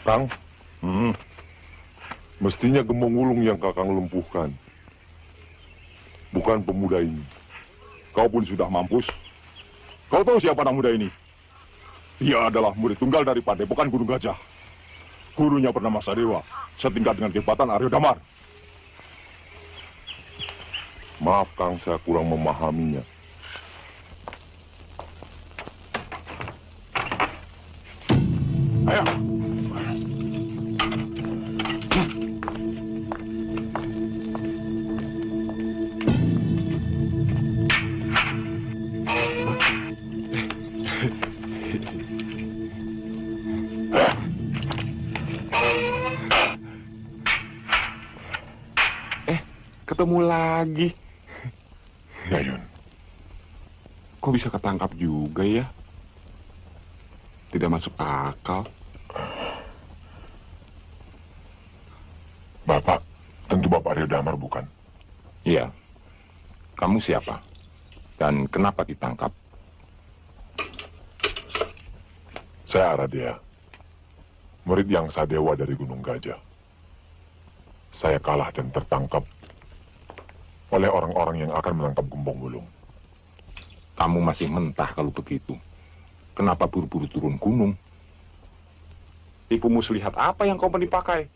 Kang, mestinya Gembong Wulung yang Kakang lumpuhkan, bukan pemuda ini. Kau pun sudah mampus. Kau tahu siapa anak muda ini? Ia adalah murid tunggal dari Padepokan Gunung Gajah. Gurunya bernama Sadewa, setingkat dengan kehebatan Aryo Damar. Maaf Kang, saya kurang memahaminya. Ayo. Ketemu lagi. Ya, Yun. Kok bisa ketangkap juga ya? Tidak masuk akal. Bapak, tentu Bapak Aryo Damar bukan? Iya. Kamu siapa? Dan kenapa ditangkap? Saya Aradia, murid yang Sadewa dari Gunung Gajah. Saya kalah dan tertangkap oleh orang-orang yang akan menangkap Gembong Wulung. Kamu masih mentah kalau begitu. Kenapa buru-buru turun gunung? Ibu muslihat apa yang kompeni pakai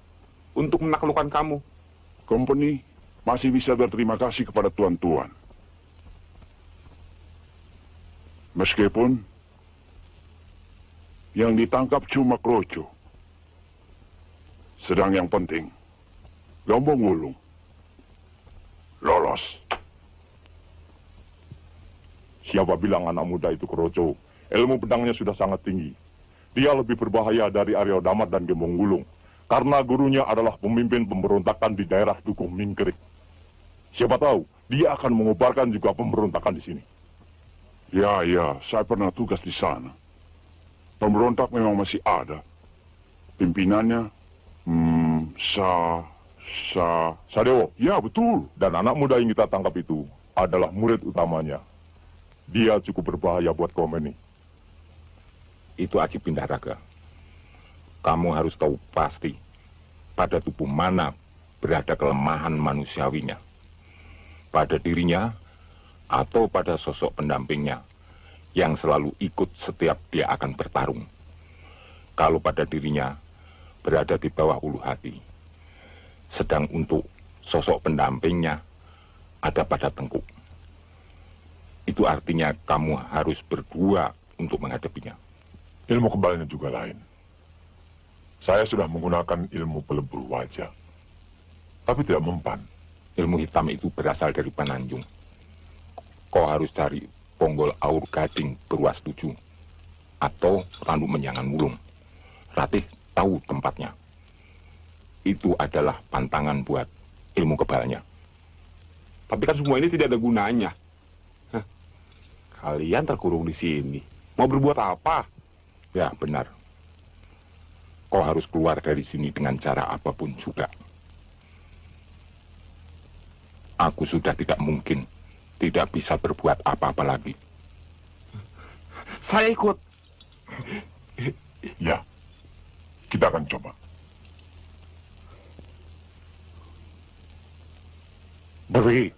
untuk menaklukkan kamu? Company masih bisa berterima kasih kepada tuan-tuan. Meskipun yang ditangkap cuma Kroco. Sedang yang penting, Gembong Wulung lolos. Siapa bilang anak muda itu Kroco? ilmu pedangnya sudah sangat tinggi. Dia lebih berbahaya dari Aryo Damat dan Gembong Gulung, karena gurunya adalah pemimpin pemberontakan di daerah Dukuh Mingkerik. Siapa tahu, dia akan mengobarkan juga pemberontakan di sini. Ya, saya pernah tugas di sana. Pemberontak memang masih ada. Pimpinannya, Sadewo, ya betul. dan anak muda yang kita tangkap itu adalah murid utamanya. Dia cukup berbahaya buat Komeni. Itu Aji Pindahraga. Kamu harus tahu pasti pada tubuh mana berada kelemahan manusiawinya. Pada dirinya atau pada sosok pendampingnya yang selalu ikut setiap dia akan bertarung. Kalau pada dirinya berada di bawah ulu hati. Sedang untuk sosok pendampingnya ada pada tengkuk. Itu artinya kamu harus berdua untuk menghadapinya. Ilmu kebalnya juga lain. Saya sudah menggunakan ilmu pelebur wajah, tapi tidak mempan. Ilmu hitam itu berasal dari Pananjung. Kau harus cari Ponggol Aur Gading Berwas 7 atau Tanduk Menjangan Wulung. Ratih tahu tempatnya. Itu adalah pantangan buat ilmu kebalnya. Tapi kan semua ini tidak ada gunanya. Hah, kalian terkurung di sini. Mau berbuat apa? Ya, benar. Kau harus keluar dari sini dengan cara apapun juga. Aku sudah tidak mungkin tidak bisa berbuat apa-apa lagi. Saya ikut. Ya, kita akan coba. Beri.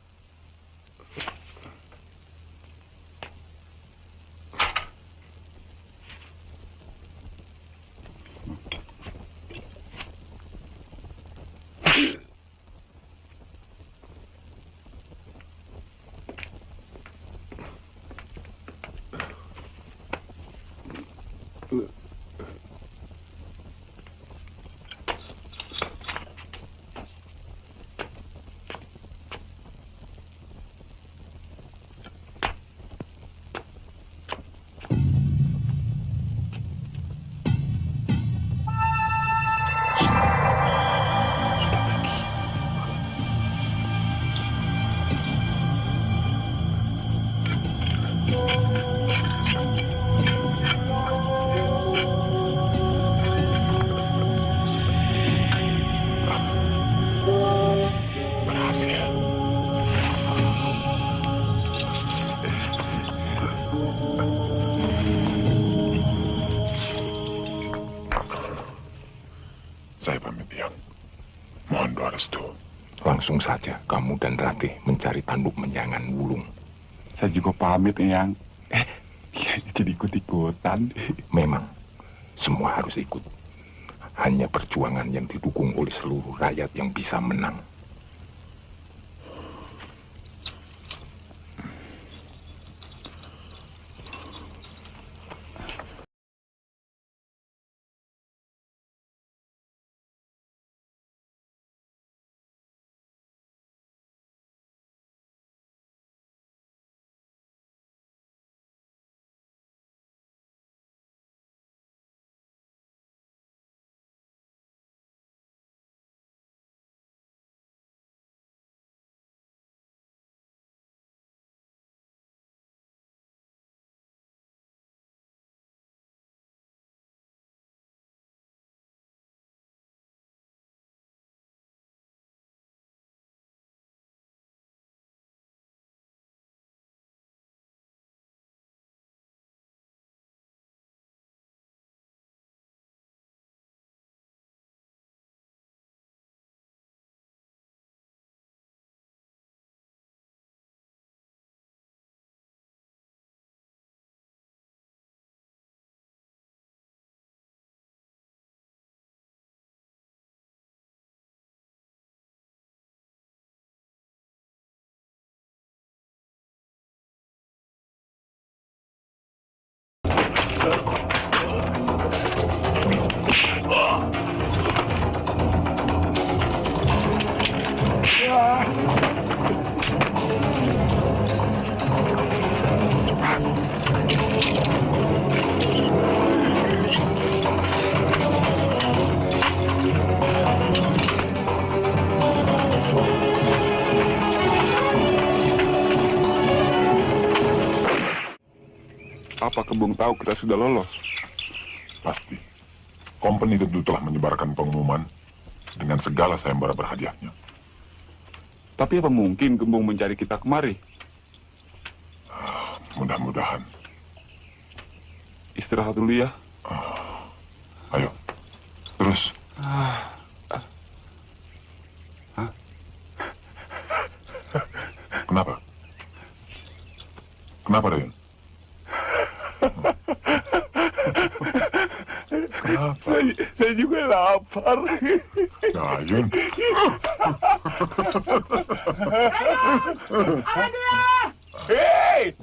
Saya pamit, Yang. Mohon doa restu. Langsung saja kamu dan Ratih mencari Tanduk Menjangan Wulung. Saya juga pamit, Yang. Jadi ikut-ikutan. Memang, semua harus ikut. Hanya perjuangan yang didukung oleh seluruh rakyat yang bisa menang. Apa Kembung tahu kita sudah lolos? Pasti. Company tentu telah menyebarkan pengumuman dengan segala sayembara berhadiahnya. Tapi apa mungkin Kembung mencari kita kemari? Mudah-mudahan. Istirahat dulu ya. Ayo. Terus. Kenapa? Kenapa, Rayon? Kenapa? Saya juga lapar. Rayon. Hei!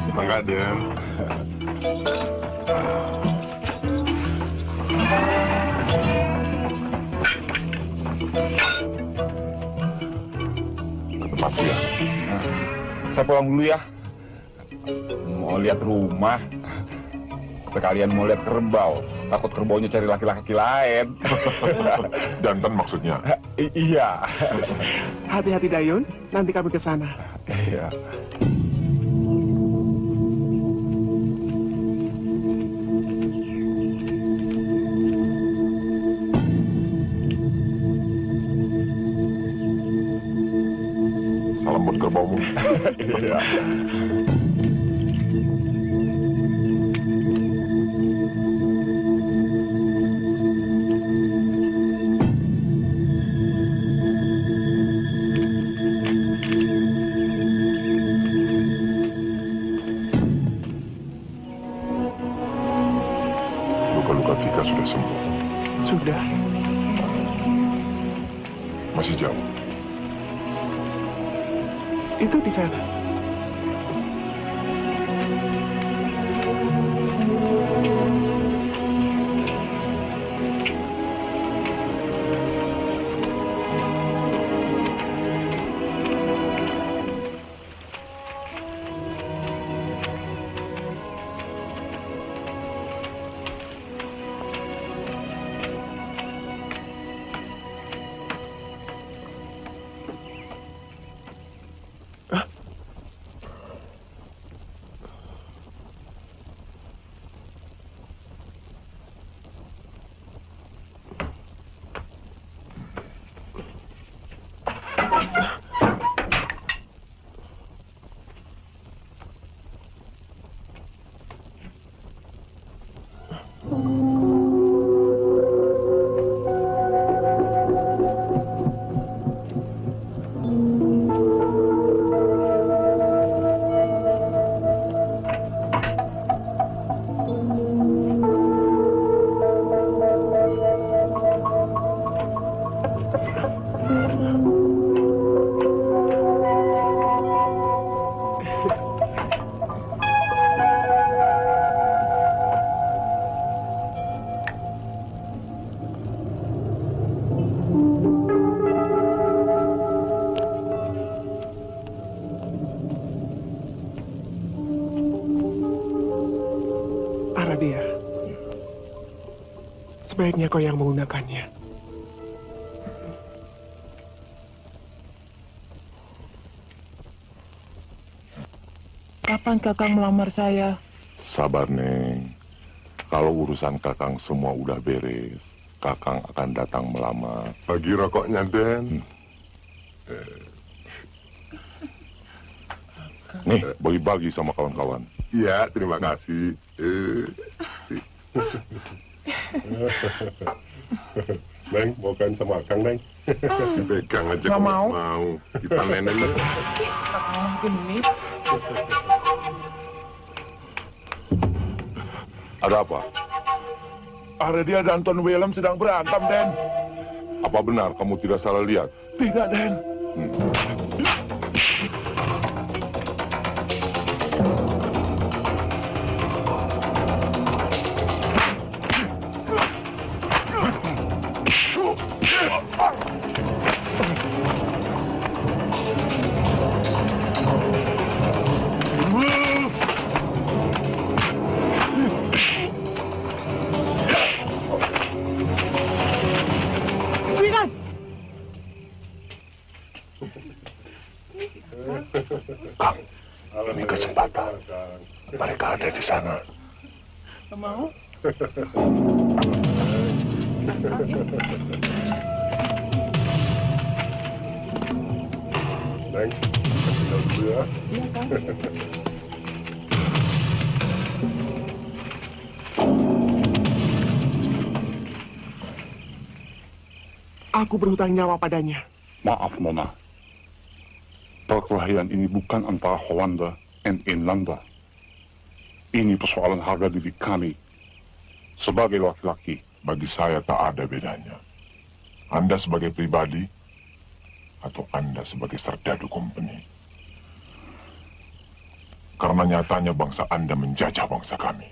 Mangga, Den. Tempat ya. Saya pulang dulu ya. Mau lihat rumah. Sekalian mau lihat kerbau. Takut kerbaunya cari laki-laki lain. Jantan maksudnya. Iya. Hati-hati Dayun, nanti kami ke sana. Iya. Salam buat kerbaumu. Iya. Luka-luka Tika sudah sembuh. Sudah. Masih jauh. Itu di sana. Aradia, sebaiknya kau yang menggunakannya. Kapan Kakang melamar saya? Sabar, Neng. Kalau urusan Kakang semua udah beres, Kakang akan datang melamar. Bagi rokoknya, Den. Nih, bagi-bagi sama kawan-kawan. Iya, terima kasih. Neng, mau kan sama Akang, Neng? Pegang aja Nggak kalau mau. Kita nenek. Kakang genit. Ada apa? Aradia dan Ton Willem sedang berantem, Den. Apa benar kamu tidak salah lihat? Tidak, Den. Kang, ini kesempatan. Mereka ada di sana. Mau? Neng, tinggal dulu ya. Iya, Kang. Aku berhutang nyawa padanya. Maaf, Nona. Perkelahian ini bukan antara Holanda dan Inlanda. Ini persoalan harga diri kami sebagai laki-laki. Bagi saya tak ada bedanya. Anda sebagai pribadi atau Anda sebagai serdadu company. Karena nyatanya bangsa Anda menjajah bangsa kami.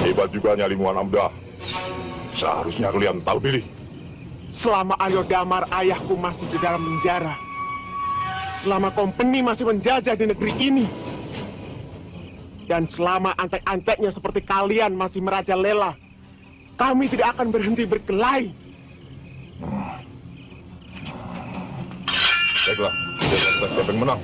Hebat juga Nyalimuan Amdah. Seharusnya kalian tahu diri. Selama Aryo Damar ayahku masih di dalam penjara. Selama company masih menjajah di negeri ini. Dan selama antek-anteknya seperti kalian masih merajalela. Kami tidak akan berhenti berkelahi. Baiklah, siapa yang menang?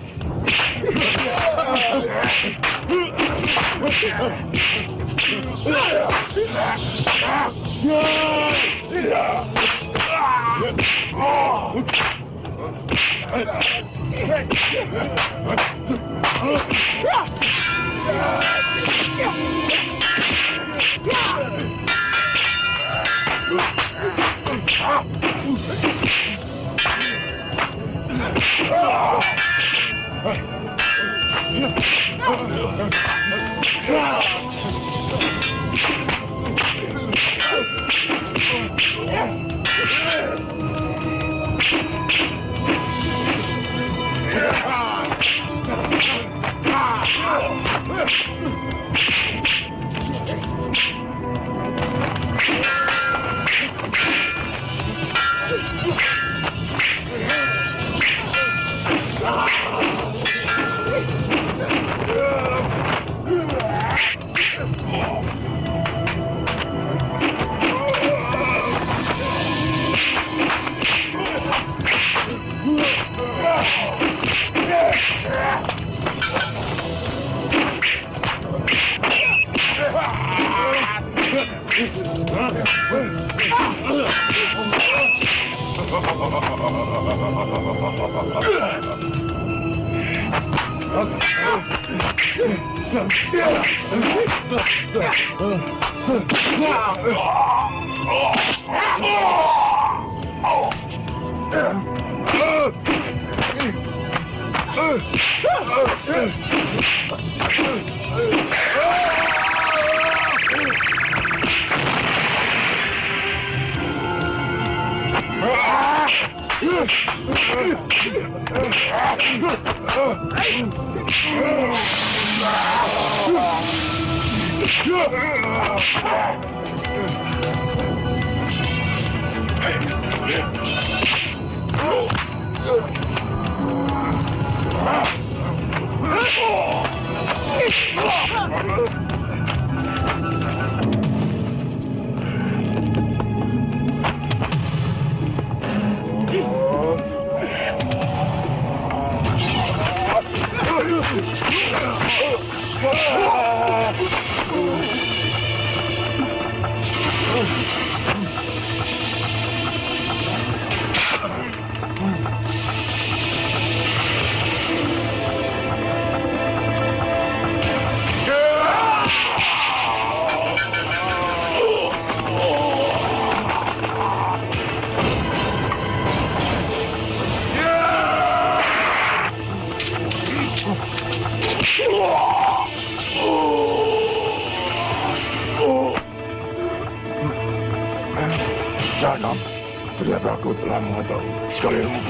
Ternyata aku telah mengetahui sekali ilmu.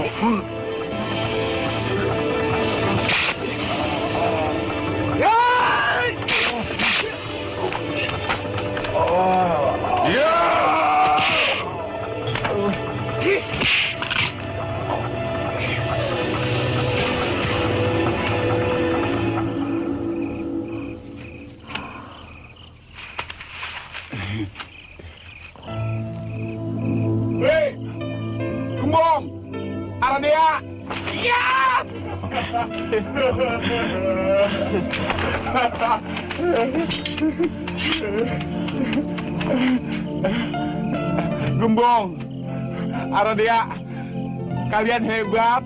Hei, Gembong, Aradea, iya. Gembong, Aradea, kalian hebat.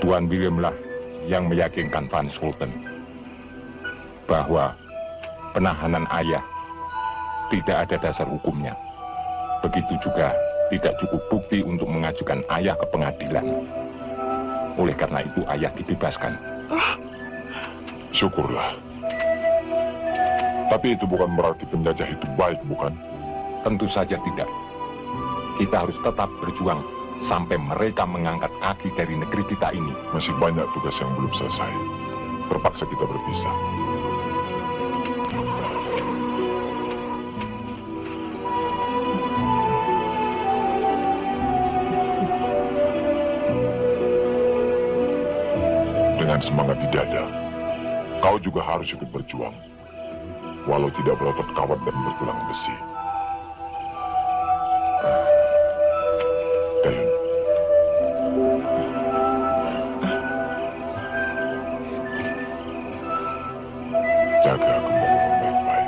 Tuan William lah yang meyakinkan Van Sultan bahwa penahanan ayah tidak ada dasar hukumnya. Begitu juga tidak cukup bukti untuk mengajukan ayah ke pengadilan. Oleh karena itu ayah dibebaskan. Syukurlah. Tapi itu bukan berarti penjajah itu baik, bukan? Tentu saja tidak. Kita harus tetap berjuang sampai mereka mengangkat kaki dari negeri kita ini. Masih banyak tugas yang belum selesai. Terpaksa kita berpisah. Dengan semangat di dada, kau juga harus ikut berjuang. Walau tidak berotot kawat dan bertulang besi. Dayun. Jaga Gembong baik-baik.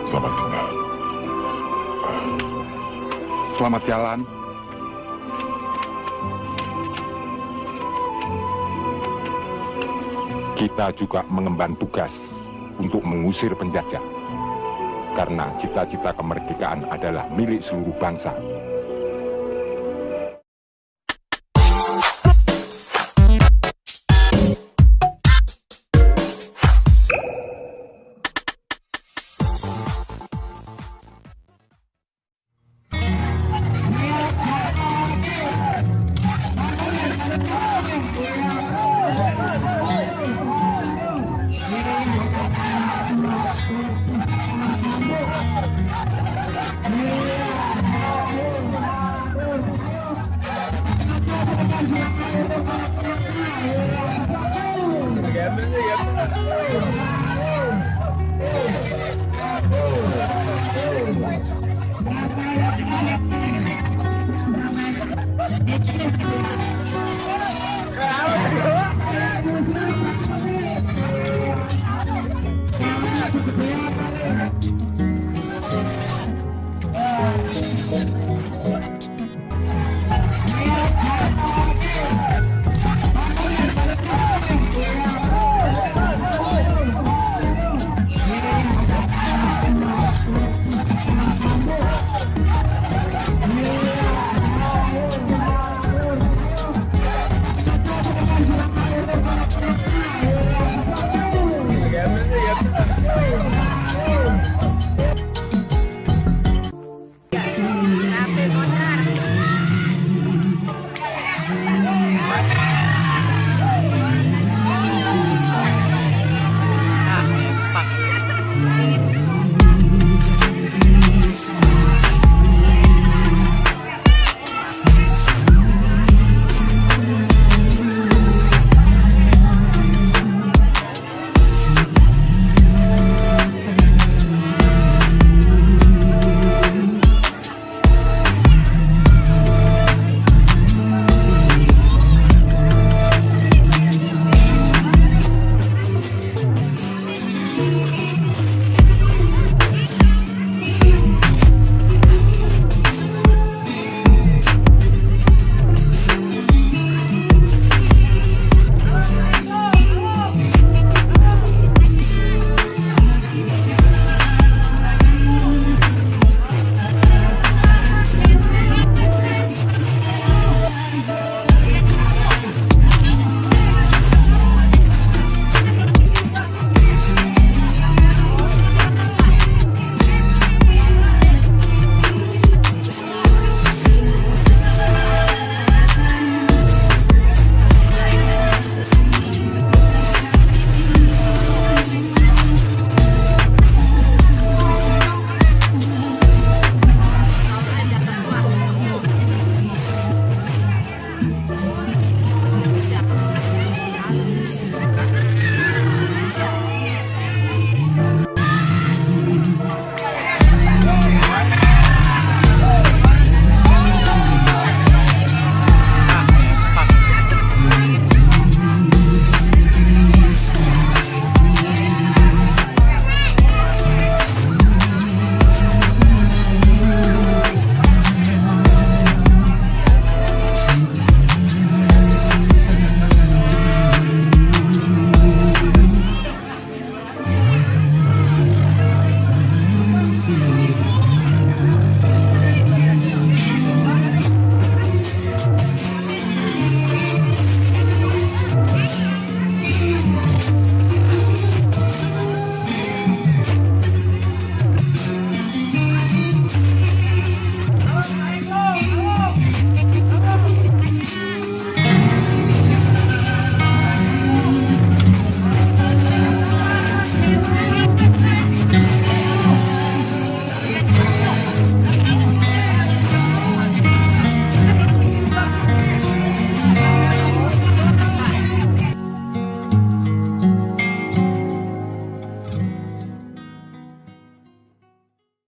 Selamat tinggal. Selamat jalan. Kita juga mengemban tugas untuk mengusir penjajah. Karena cita-cita kemerdekaan adalah milik seluruh bangsa. Ya.